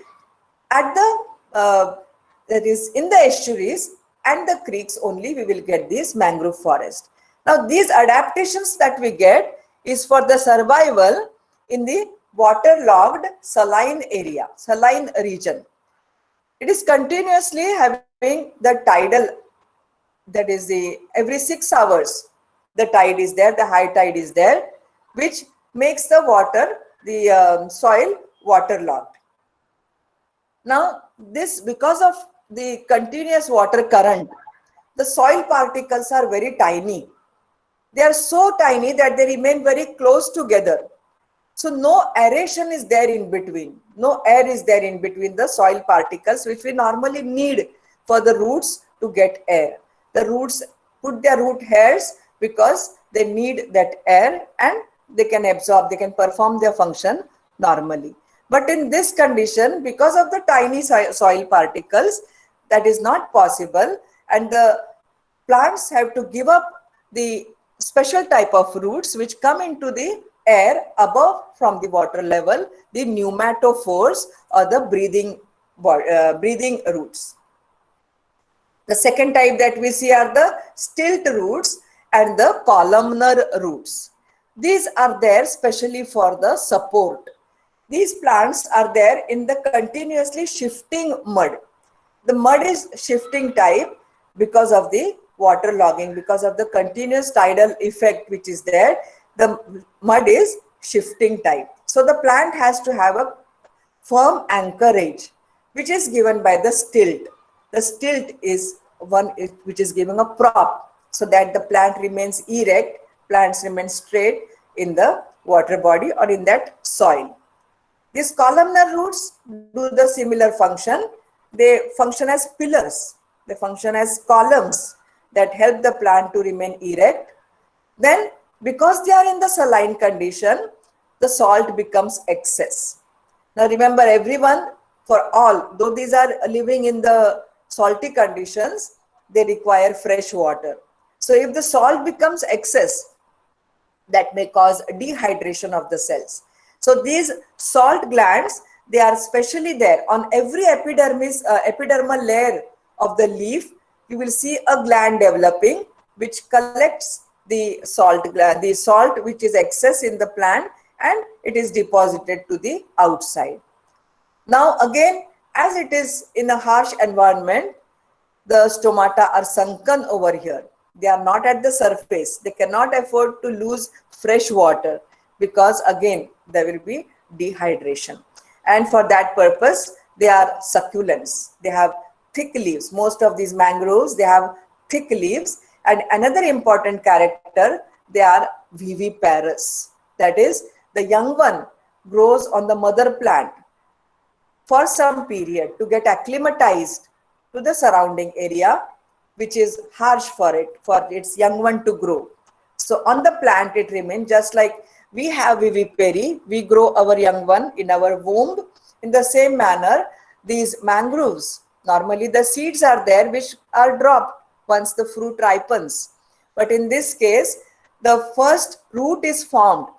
Speaker 1: at the that is in the estuaries and the creeks only we will get this mangrove forest. Now these adaptations that we get is for the survival in the waterlogged saline area, saline region. It is continuously having the tidal, that is the every 6 hours the tide is there, the high tide is there, which makes the water, the soil waterlogged. Now this, because of the continuous water current, the soil particles are very tiny. They are so tiny that they remain very close together. So no aeration is there in between. No air is there in between the soil particles, which we normally need for the roots to get air. The roots put their root hairs because they need that air, and they can absorb, they can perform their function normally. But in this condition, because of the tiny soil particles, that is not possible, and the plants have to give up the special type of roots which come into the air above from the water level, the pneumatophores or the breathing roots. The second type that we see are the stilt roots and the columnar roots. These are there specially for the support. These plants are there in the continuously shifting mud. The mud is shifting type because of the water logging, because of the continuous tidal effect which is there. The mud is shifting type. So the plant has to have a firm anchorage, which is given by the stilt. The stilt is one which is giving a prop so that the plant remains erect, plants remain straight in the water body or in that soil. These columnar roots do the similar function. They function as pillars. They function as columns that help the plant to remain erect. Then, because they are in the saline condition, the salt becomes excess. Now remember everyone, for all, though these are living in the salty conditions, they require fresh water. So if the salt becomes excess, that may cause dehydration of the cells. So these salt glands, they are specially there on every epidermal layer of the leaf. You will see a gland developing which collects the salt which is excess in the plant, and it is deposited to the outside. Now again, as it is in a harsh environment, the stomata are sunken over here. They are not at the surface. They cannot afford to lose fresh water because again there will be dehydration. And for that purpose, they are succulents. They have thick leaves. Most of these mangroves, they have thick leaves. And another important character, they are viviparous. That is, the young one grows on the mother plant for some period to get acclimatized to the surrounding area, which is harsh for its young one to grow. So on the plant, it remains just like we have vivipary, we grow our young one in our womb. In the same manner, these mangroves, normally the seeds are there which are dropped once the fruit ripens. But in this case, the first root is formed.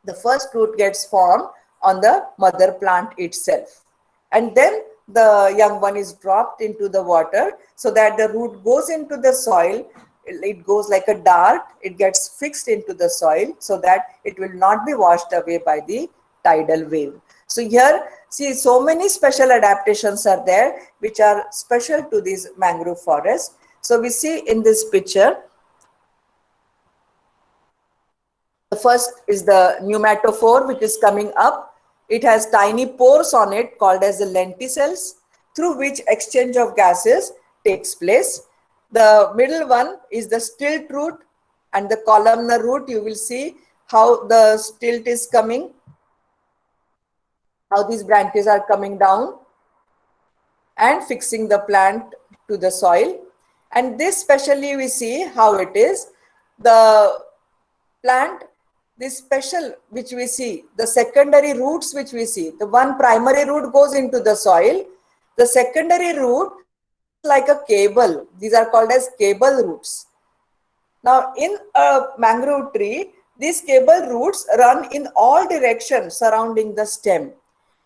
Speaker 1: The first root gets formed on the mother plant itself. And then the young one is dropped into the water so that the root goes into the soil. It goes like a dart. It gets fixed into the soil so that it will not be washed away by the tidal wave. So here, see, so many special adaptations are there which are special to these mangrove forests. So we see in this picture, the first is the pneumatophore which is coming up. It has tiny pores on it called as the lenticels through which exchange of gases takes place. The middle one is the stilt root and the columnar root. You will see how the stilt is coming, how these branches are coming down and fixing the plant to the soil. And this specially we see how it is. The plant, this special which we see, the secondary roots which we see, the one primary root goes into the soil. The secondary root runs like a cable. These are called as cable roots. Now in a mangrove tree, these cable roots run in all directions surrounding the stem.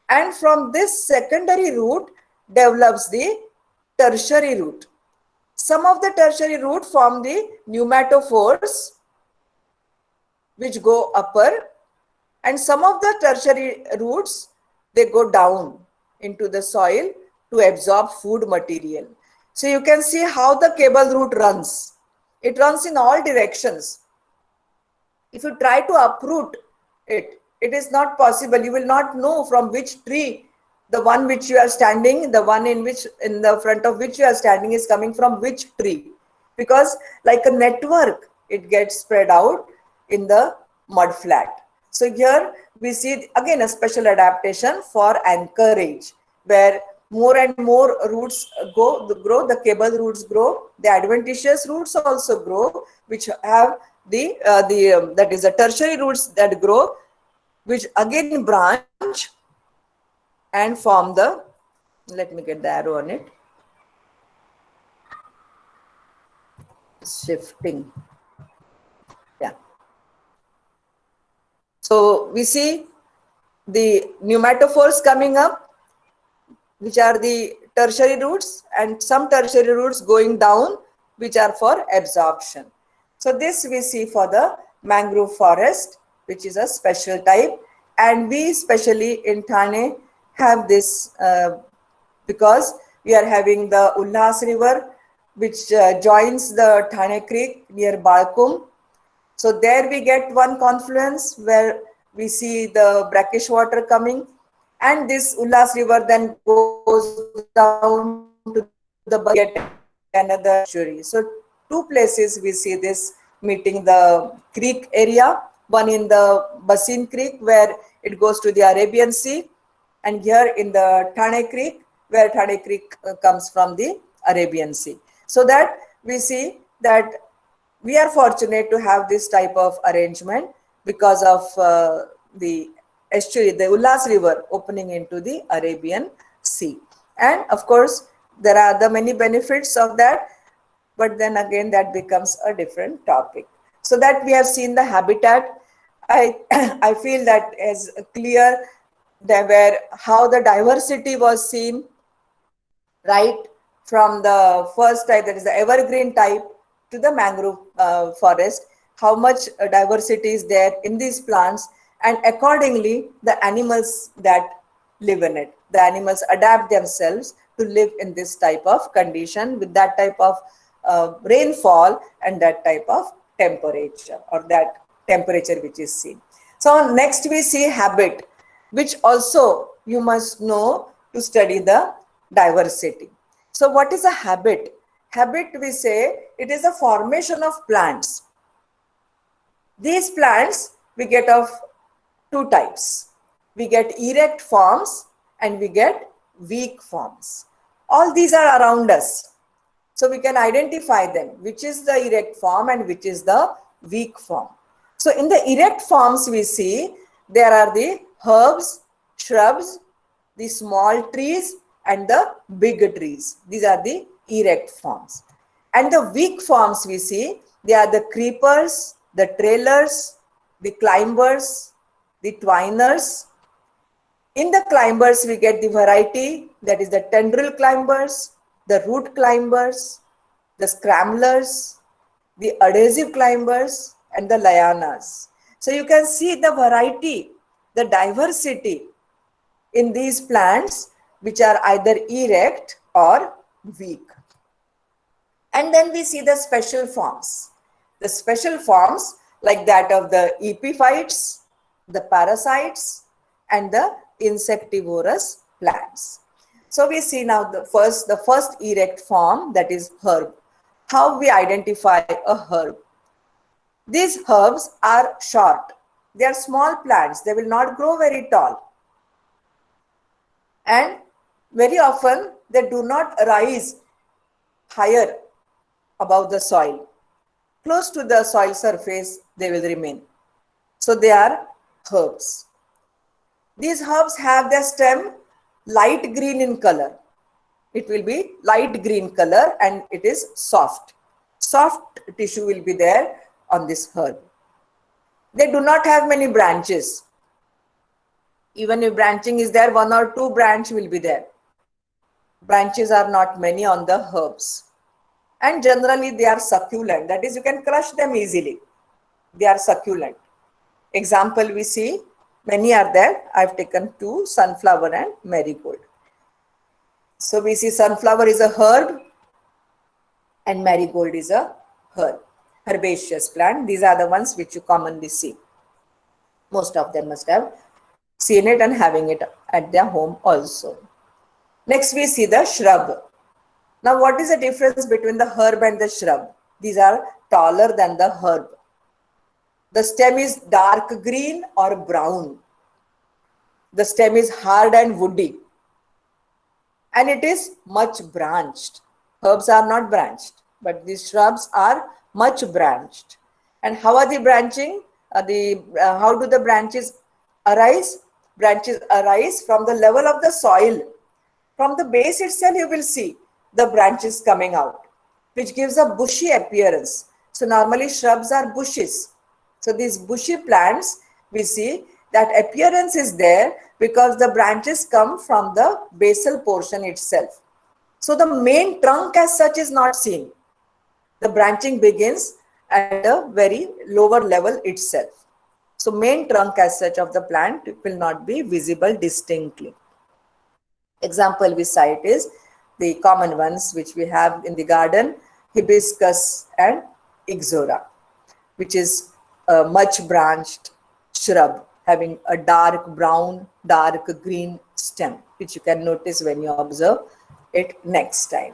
Speaker 1: And from this secondary root develops the tertiary root. Some of the tertiary root form the pneumatophores which go upper, and some of the tertiary roots, they go down into the soil to absorb food material. So you can see how the cable root runs. It runs in all directions. If you try to uproot it, it is not possible. You will not know from which tree the one which you are standing, the one in the front of which you are standing is coming from which tree, because like a network, it gets spread out in the mud flat. So here we see again a special adaptation for anchorage, where more and more roots grow, the cable roots grow, the adventitious roots also grow, which have that is the tertiary roots that grow, which again branch and form the, let me get the arrow on it, shifting. Yeah. So we see the pneumatophores coming up, which are the tertiary roots, and some tertiary roots going down, which are for absorption. So this we see for the mangrove forest, which is a special type, and we especially in Thane have this because we are having the Ulhas river, which joins the Thane creek near Balkum. So there we get one confluence where we see the brackish water coming, and this Ullas river then goes down to the Basant creek where we get another estuary. So two places we see this meeting the creek area, one in the Basant creek where it goes to the Arabian Sea, and here in the Thane creek where Thane creek comes from the Arabian Sea. So that we see that we are fortunate to have this type of arrangement because of the estuary, the Ullas river opening into the Arabian Sea. And of course, there are the many benefits of that, but then again, that becomes a different topic. So that we have seen the habitat. I, I feel that is clear that where how the diversity was seen right from the first type, that is the evergreen type, to the mangrove forest, how much diversity is there in these plants, and accordingly the animals that live in it, the animals adapt themselves to live in this type of condition with that type of rainfall and that type of temperature, or that temperature which is seen. So next we see habit, which also you must know to study the diversity. So what is a habit? Habit, we say, it is a formation of plants. These plants we get of two types. We get erect forms and we get weak forms. All these are around us. So we can identify them, which is the erect form and which is the weak form. So in the erect forms we see there are the herbs, shrubs, the small trees and the big trees. These are the erect forms. And the weak forms we see, they are the creepers, the trailers, the climbers, the twiners. In the climbers, we get the variety, that is the tendril climbers, the root climbers, the scramblers, the adhesive climbers, and the lianas. So you can see the variety, the diversity in these plants, which are either erect or weak. And then we see the special forms. The special forms like that of the epiphytes, the parasites, and the insectivorous plants. So we see now the first erect form, that is herb. How we identify a herb? These herbs are short. They are small plants. They will not grow very tall. And very often they do not rise higher above the soil. Close to the soil surface they will remain. So they are herbs. These herbs have their stem light green in color. It will be light green color and it is soft. Soft tissue will be there on this herb. They do not have many branches. Even if branching is there, one or two branch will be there. Branches are not many on the herbs. And generally they are succulent. That is, you can crush them easily. They are succulent. Example we see, many are there. I've taken two, sunflower and marigold. So we see sunflower is a herb and marigold is a herb, herbaceous plant. These are the ones which you commonly see. Most of them must have seen it and having it at their home also. Next we see the shrub. Now what is the difference between the herb and the shrub? These are taller than the herb. The stem is dark green or brown. The stem is hard and woody. And it is much branched. Herbs are not branched, but these shrubs are much branched. And how are they branching? How do the branches arise? branches arise from the level of the soil. From the base itself, you will see the branches coming out, which gives a bushy appearance. So normally shrubs are bushes. So these bushy plants, we see that appearance is there because the branches come from the basal portion itself. So the main trunk as such is not seen. The branching begins at the very lower level itself. So main trunk as such of the plant will not be visible distinctly. Example we cite is the common ones which we have in the garden, hibiscus and ixora, which is a much branched shrub having a dark brown, dark green stem, which you can notice when you observe it next time.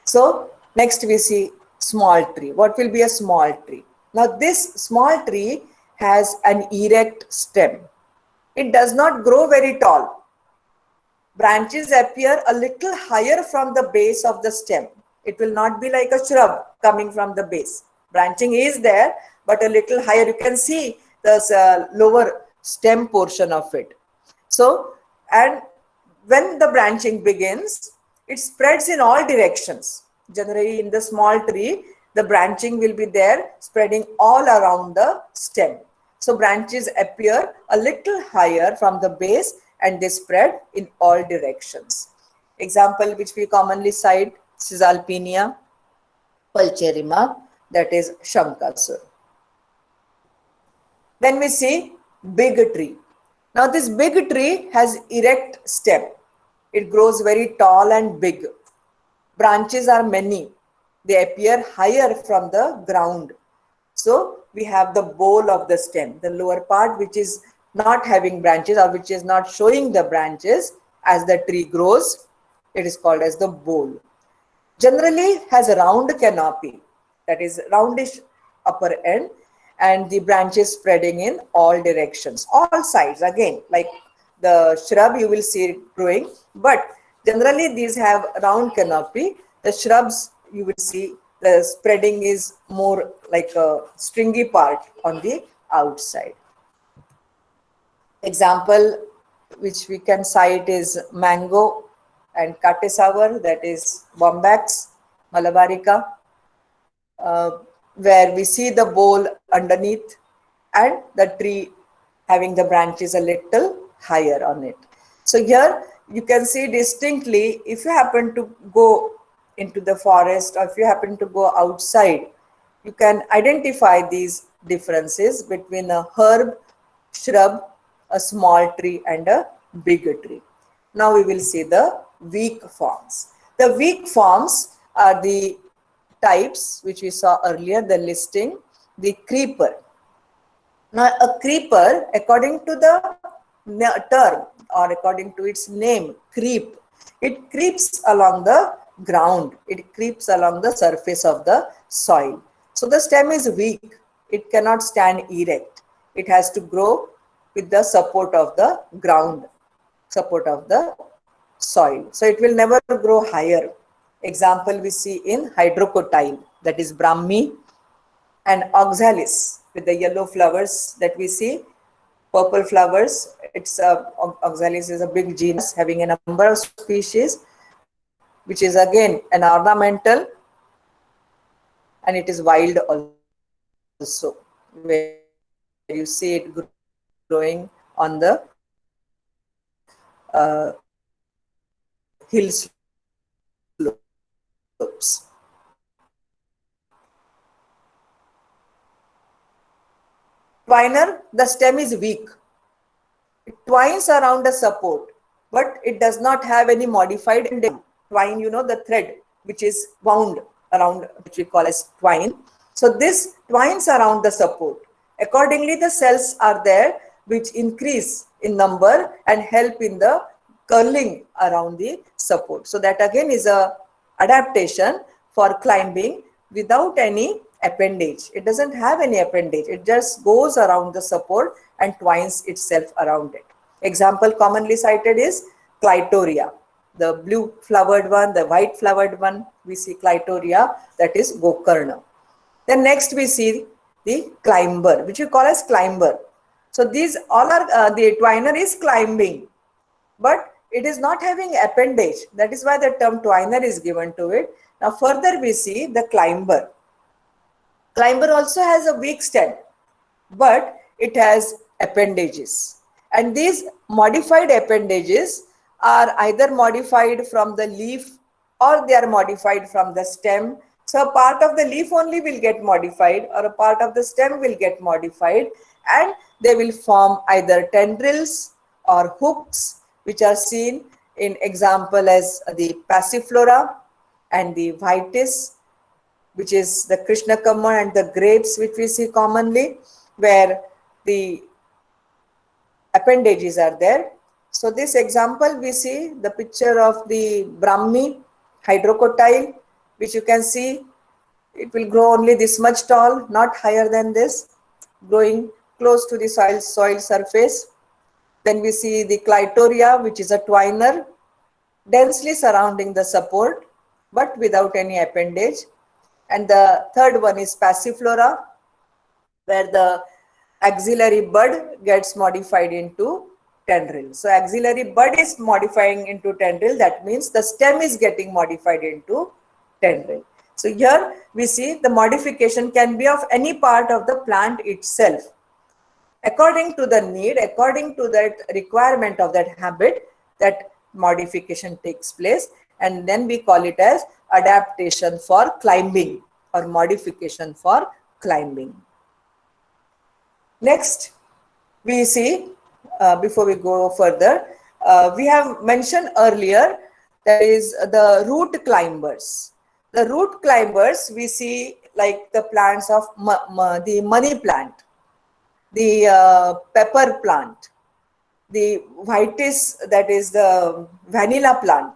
Speaker 1: So next we see small tree. What will be a small tree? Now this small tree has an erect stem. It does not grow very tall. Branches appear a little higher from the base of the stem. It will not be like a shrub coming from the base. Branching is there, but a little higher. You can see the lower stem portion of it. So, and when the branching begins, it spreads in all directions. Generally, in the small tree, the branching will be there, spreading all around the stem. So branches appear a little higher from the base and they spread in all directions. Example which we commonly cite, Cisalpinia pulcherrima, that is Shankasur. Then we see big tree. Now this big tree has erect stem. It grows very tall and big. Branches are many. They appear higher from the ground. So we have the bole of the stem, the lower part which is not having branches or which is not showing the branches as the tree grows. It is called as the bole. Generally has a round canopy, that is roundish upper end, and the branches spreading in all directions, all sides. Again, like the shrub you will see it growing, but generally these have round canopy. The shrubs you will see the spreading is more like a stringy part on the outside. Example which we can cite is mango and katesour, that is bombax malabarica, where we see the bole underneath and the tree having the branches a little higher on it. So here you can see distinctly, if you happen to go into the forest or if you happen to go outside, you can identify these differences between a herb, shrub, a small tree and a big tree. Now we will see the weak forms. The weak forms are the types which we saw earlier, the listing, the creeper. Now a creeper, according to the term or according to its name, creep, it creeps along the ground, it creeps along the surface of the soil. So the stem is weak, it cannot stand erect, it has to grow with the support of the ground, support of the soil. So it will never grow higher. Example we see in hydrocotyle, that is Brahmi, and oxalis with the yellow flowers that we see, purple flowers. It's oxalis is a big genus having a number of species, which is again an ornamental, and it is wild also, where you see it growing on the hill slopes. Twiner, the stem is weak. It twines around a support, but it does not have any modified end. Twine, you know, the thread which is wound around, which we call as twine. So this twines around the support. Accordingly, the cells are there which increase in number and help in the curling around the support. So that again is a adaptation for climbing without any appendage. It doesn't have any appendage. It just goes around the support and twines itself around it. Example commonly cited is Clitoria, the blue flowered one, the white flowered one. We see Clitoria, that is Gokarna. Then next we see the climber, which we call as climber. So these all are, the twiner is climbing, but it is not having appendage. That is why the term twiner is given to it. Now further we see the climber. Climber also has a weak stem, but it has appendages. And these modified appendages are either modified from the leaf or they are modified from the stem. So a part of the leaf only will get modified or a part of the stem will get modified, and they will form either tendrils or hooks, which are seen in example as the passiflora and the vitis, which is the Krishna Kamma and the grapes, which we see commonly, where the appendages are there. So this example, we see the picture of the Brahmi hydrocotyle, which you can see it will grow only this much tall, not higher than this, growing close to the soil surface. Then we see the clitoria, which is a twiner, densely surrounding the support, but without any appendage. And the third one is passiflora, where the axillary bud gets modified into tendril. So axillary bud is modifying into tendril. That means the stem is getting modified into tendril. So here we see the modification can be of any part of the plant itself. According to the need, according to that requirement of that habit, that modification takes place, and then we call it as adaptation for climbing or modification for climbing. Next, we see, before we go further, we have mentioned earlier, that is the root climbers. The root climbers we see like the plants of the money plant, the pepper plant, the vitis, that is the vanilla plant.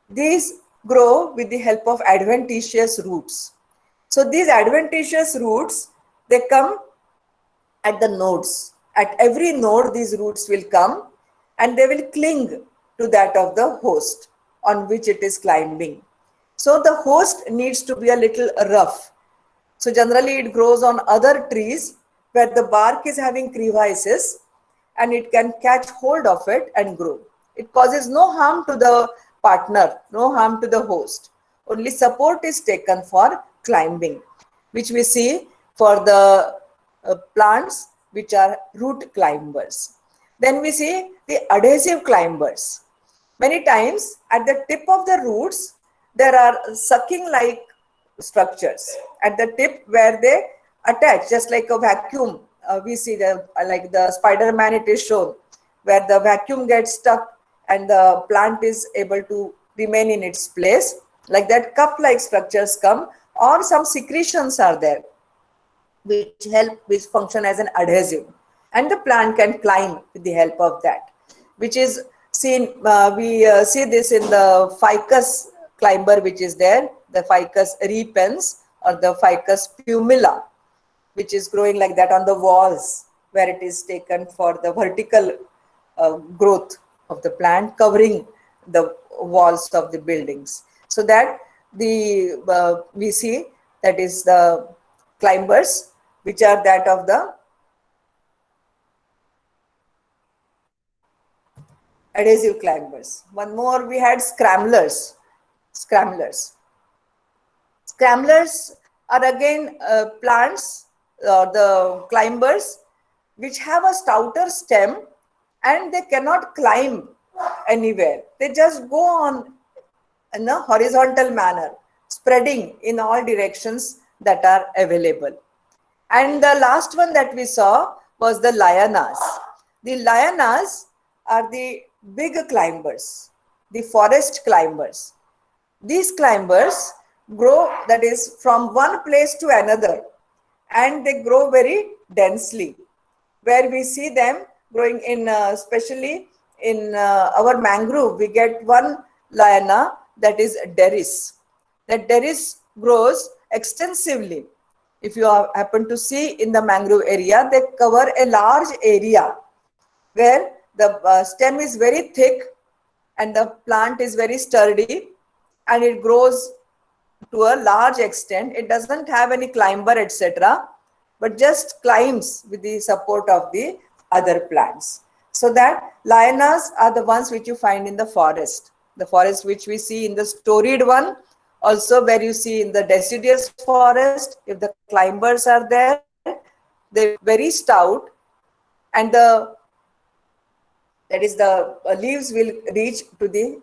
Speaker 1: These grow with the help of adventitious roots. So these adventitious roots, they come at the nodes. At every node, these roots will come and they will cling to that of the host on which it is climbing. So the host needs to be a little rough. So generally it grows on other trees where the bark is having crevices and it can catch hold of it and grow. It causes no harm to the partner, no harm to the host. Only support is taken for climbing, which we see for the plants which are root climbers. Then we see the adhesive climbers. Many times at the tip of the roots, there are sucking like structures at the tip where they attach, just like a vacuum. We see the, like the Spider-Man, it is shown, where the vacuum gets stuck and the plant is able to remain in its place. Like that, cup-like structures come, or some secretions are there which function as an adhesive, and the plant can climb with the help of that, which is seen, we see this in the ficus climber, which is there, the ficus repens or the ficus pumila, which is growing like that on the walls, where it is taken for the vertical growth of the plant, covering the walls of the buildings. So that the we see that is the climbers, which are that of the adhesive climbers. One more, we had scramblers. Scramblers are again plants, the climbers, which have a stouter stem and they cannot climb anywhere. They just go on in a horizontal manner, spreading in all directions that are available. And the last one that we saw was the lianas. The lianas are the big climbers, the forest climbers. These climbers grow, that is, from one place to another, and they grow very densely, where we see them growing in, especially in our mangrove, we get one liana, that is Deris. That Deris grows extensively. If you happen to see in the mangrove area, they cover a large area where the stem is very thick and the plant is very sturdy and it grows to a large extent. It doesn't have any climber, etc., but just climbs with the support of the other plants. So that lianas are the ones which you find in the forest which we see in the storied one, also where you see in the deciduous forest. If the climbers are there, they're very stout, and the leaves will reach to the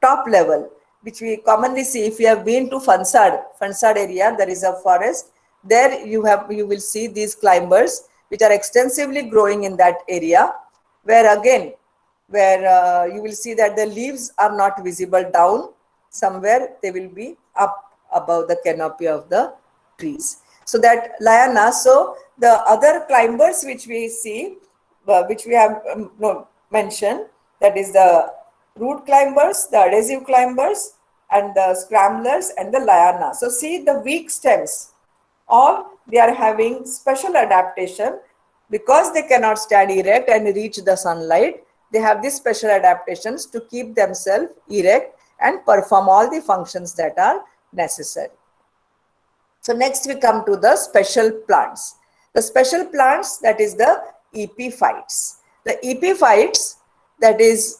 Speaker 1: top level, which we commonly see if you have been to Fansad area. There is a forest there. You will see these climbers which are extensively growing in that area, where again, where you will see that the leaves are not visible down, somewhere they will be up above the canopy of the trees. So that liana. So the other climbers which we see, which we have no, mentioned, that is the root climbers, the adhesive climbers, and the scramblers and the liana. So see the weak stems, all they are having special adaptation because they cannot stand erect and reach the sunlight. They have these special adaptations to keep themselves erect and perform all the functions that are necessary. So next we come to the special plants. The special plants, that is the epiphytes. The epiphytes, that is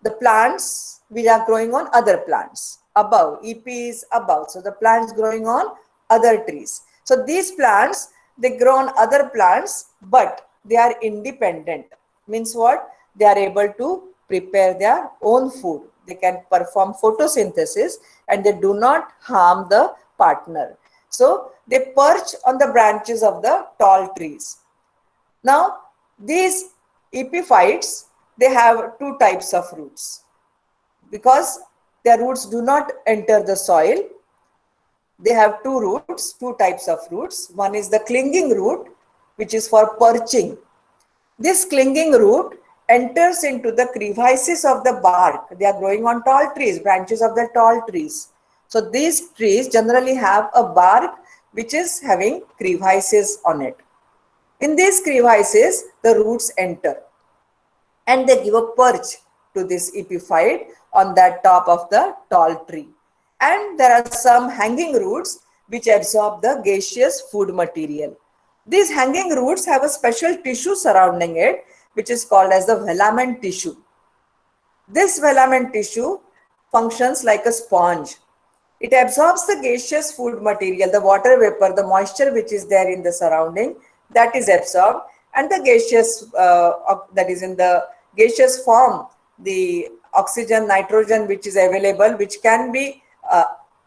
Speaker 1: the plants which are growing on other plants above. EP is above, so the plants growing on other trees. So these plants, they grow on other plants, but they are independent. Means what? They are able to prepare their own food. They can perform photosynthesis and they do not harm the partner. So they perch on the branches of the tall trees. Now, these epiphytes, they have two types of roots. Because their roots do not enter the soil, they have two roots, two types of roots. One is the clinging root, which is for perching. This clinging root enters into the crevices of the bark. They are growing on tall trees, branches of the tall trees. So these trees generally have a bark which is having crevices on it. In these crevices, the roots enter and they give a perch to this epiphyte on that top of the tall tree. And there are some hanging roots which absorb the gaseous food material. These hanging roots have a special tissue surrounding it, which is called as the velament tissue. This velament tissue functions like a sponge. It absorbs the gaseous food material, the water vapor, the moisture which is there in the surrounding, that is absorbed, and the gaseous, that is in the gaseous form, the oxygen, nitrogen which is available, which can be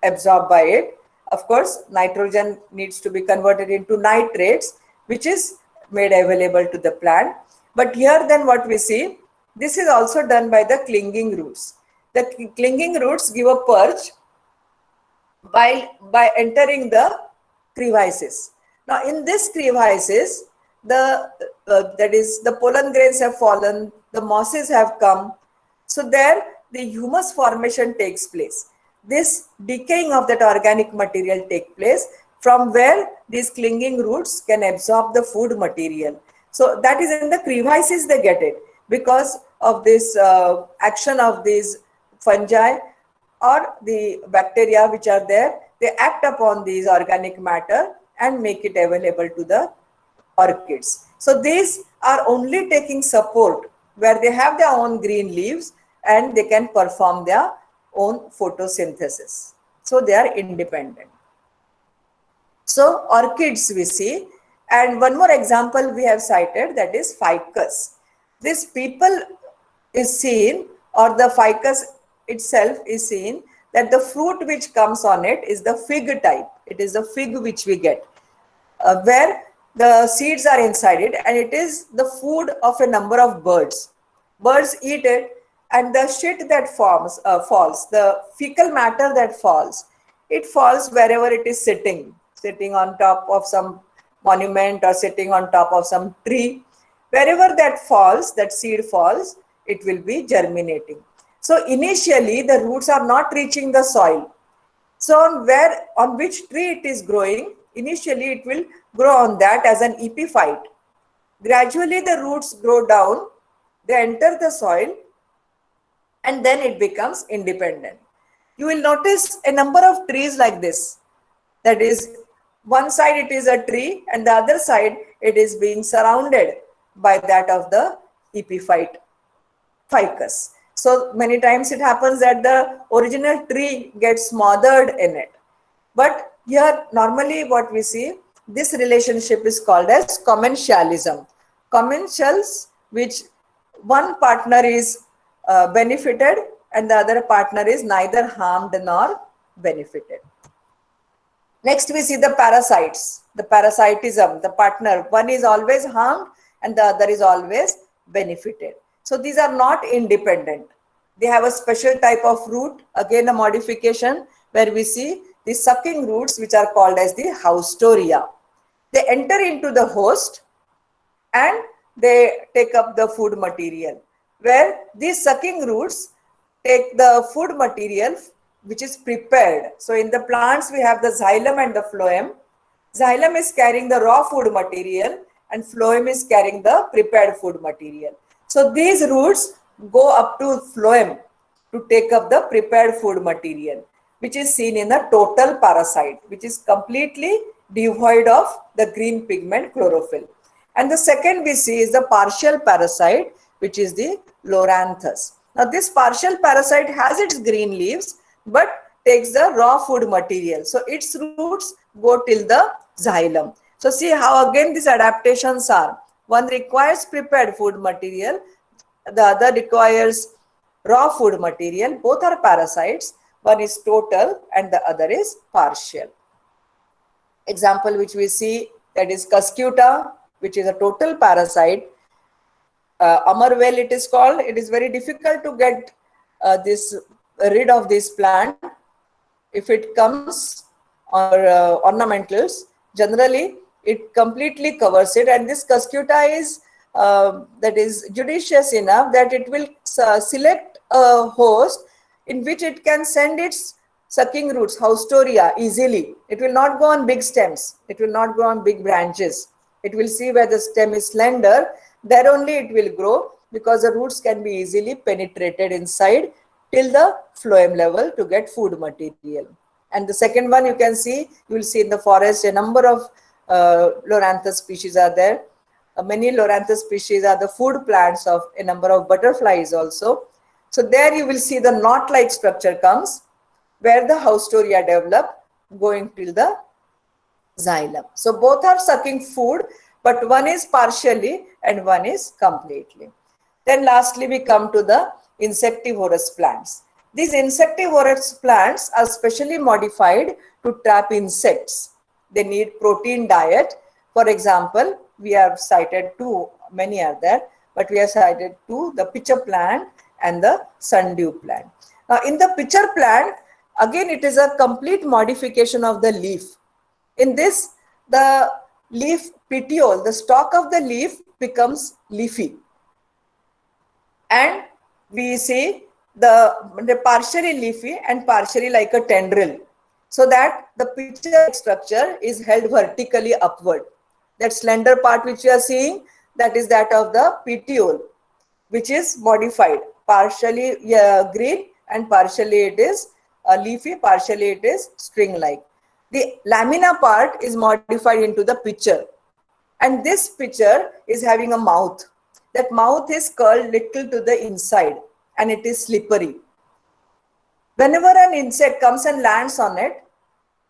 Speaker 1: absorbed by it. Of course, nitrogen needs to be converted into nitrates, which is made available to the plant. But here then what we see, this is also done by the clinging roots. The clinging roots give a perch by entering the crevices. Now in this crevices, that is the pollen grains have fallen, the mosses have come. So there the humus formation takes place. This decaying of that organic material takes place, from where these clinging roots can absorb the food material. So that is in the crevices they get it, because of this action of these fungi or the bacteria which are there. They act upon these organic matter and make it available to the orchids. So these are only taking support where they have their own green leaves and they can perform their own photosynthesis. So they are independent. So orchids we see, and one more example we have cited, that is ficus. This people is seen, or the ficus itself is seen, that the fruit which comes on it is the fig type. It is the fig which we get, where the seeds are inside it, and it is the food of a number of birds. Birds eat it, and the shit that falls, the fecal matter that falls, it falls wherever it is sitting on top of some monument or sitting on top of some tree. Wherever that falls, that seed falls, it will be germinating. So initially the roots are not reaching the soil. So on which tree it is growing, initially it will grow on that as an epiphyte. Gradually the roots grow down, they enter the soil, and then it becomes independent. You will notice a number of trees like this. That is, One side it is a tree and the other side it is being surrounded by that of the epiphyte ficus. So many times it happens that the original tree gets smothered in it. But here normally what we see, this relationship is called as commensalism. Commensals, which one partner is benefited and the other partner is neither harmed nor benefited. Next, we see the parasites, the parasitism, the partner. One is always harmed and the other is always benefited. So these are not independent. They have a special type of root, again a modification where we see the sucking roots which are called as the haustoria. They enter into the host and they take up the food material, where these sucking roots take the food material which is prepared. So in the plants we have the xylem and the phloem. Xylem is carrying the raw food material and phloem is carrying the prepared food material. So these roots go up to phloem to take up the prepared food material, which is seen in the total parasite, which is completely devoid of the green pigment chlorophyll. And the second we see is the partial parasite, which is the Loranthus. Now this partial parasite has its green leaves, but takes the raw food material. So its roots go till the xylem. So see how again these adaptations are. One requires prepared food material, the other requires raw food material. Both are parasites. One is total and the other is partial. Example which we see, that is Cuscuta, which is a total parasite. Amarvel it is called. It is very difficult to get rid of this plant. If it comes or ornamentals, generally it completely covers it, and this Cuscuta is that is judicious enough that it will select a host in which it can send its sucking roots, haustoria, easily. It will not go on big stems. It will not go on big branches. It will see where the stem is slender. There only it will grow, because the roots can be easily penetrated inside till the phloem level to get food material. And the second one you can see, you will see in the forest a number of Loranthus species are there. Many Loranthus species are the food plants of a number of butterflies also. So there you will see the knot-like structure comes, where the haustoria develop going till the xylem. So both are sucking food, but one is partially and one is completely. Then lastly we come to the insectivorous plants. These insectivorous plants are specially modified to trap insects. They need protein diet. For example, we have cited two, many are there, but we have cited two, the pitcher plant and the sundew plant. Now in the pitcher plant, again it is a complete modification of the leaf. In this, the leaf petiole, the stalk of the leaf becomes leafy. And we see the partially leafy and partially like a tendril, so that the pitcher structure is held vertically upward. That slender part which you are seeing, that is that of the petiole, which is modified, partially green and partially it is leafy, partially it is string-like. The lamina part is modified into the pitcher, and this pitcher is having a mouth. That mouth is curled little to the inside and it is slippery. Whenever an insect comes and lands on it,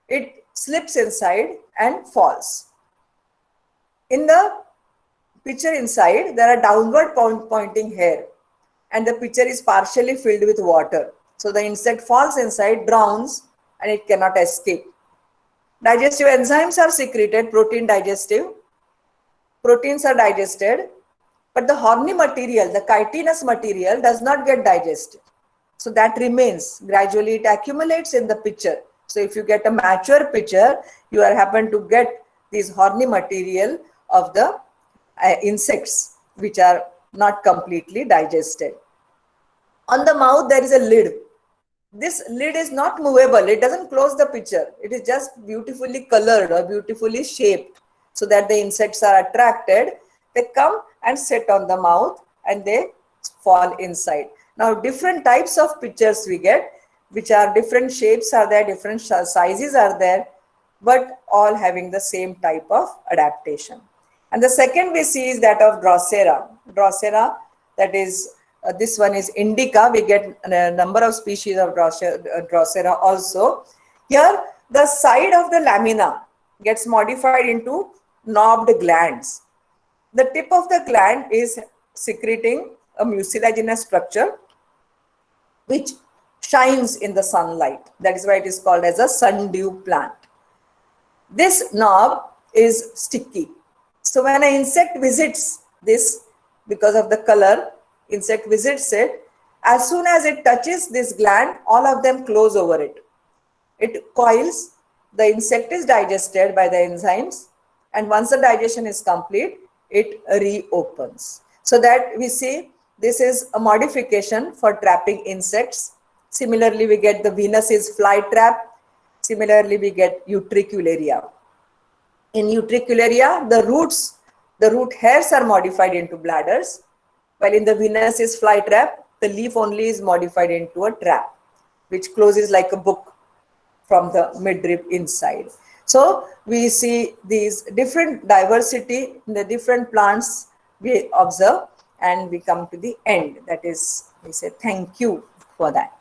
Speaker 1: it slips inside and falls. In the pitcher inside, there are downward pointing hair, and the pitcher is partially filled with water. So the insect falls inside, drowns, and it cannot escape. Digestive enzymes are secreted, protein digestive. Proteins are digested, but the horny material, the chitinous material, does not get digested. So that remains. Gradually it accumulates in the pitcher. So if you get a mature pitcher, you are happen to get this horny material of the insects which are not completely digested. On the mouth there is a lid. This lid is not movable. It doesn't close the pitcher. It is just beautifully colored or beautifully shaped, so that the insects are attracted. They come and sit on the mouth and they fall inside. Now different types of pitchers we get, which are different shapes are there, different sizes are there. but all having the same type of adaptation. And the second we see is that of Drosera. Drosera, that is, this one is indica. We get a number of species of Drosera also. Here, the side of the lamina gets modified into knobbed glands. The tip of the gland is secreting a mucilaginous structure which shines in the sunlight. That is why it is called as a sundew plant. This knob is sticky. So when an insect visits this, because of the color, insect visits it, as soon as it touches this gland, all of them close over it. It coils, the insect is digested by the enzymes, and once the digestion is complete, it reopens. So that we see this is a modification for trapping insects. Similarly, we get the Venus is fly trap. Similarly, we get utricularia. In utricularia, the root hairs are modified into bladders, while in the Venus is fly trap, the leaf only is modified into a trap, which closes like a book from the midrib inside. So we see these different diversity in the different plants we observe, and we come to the end. That is, we say thank you for that.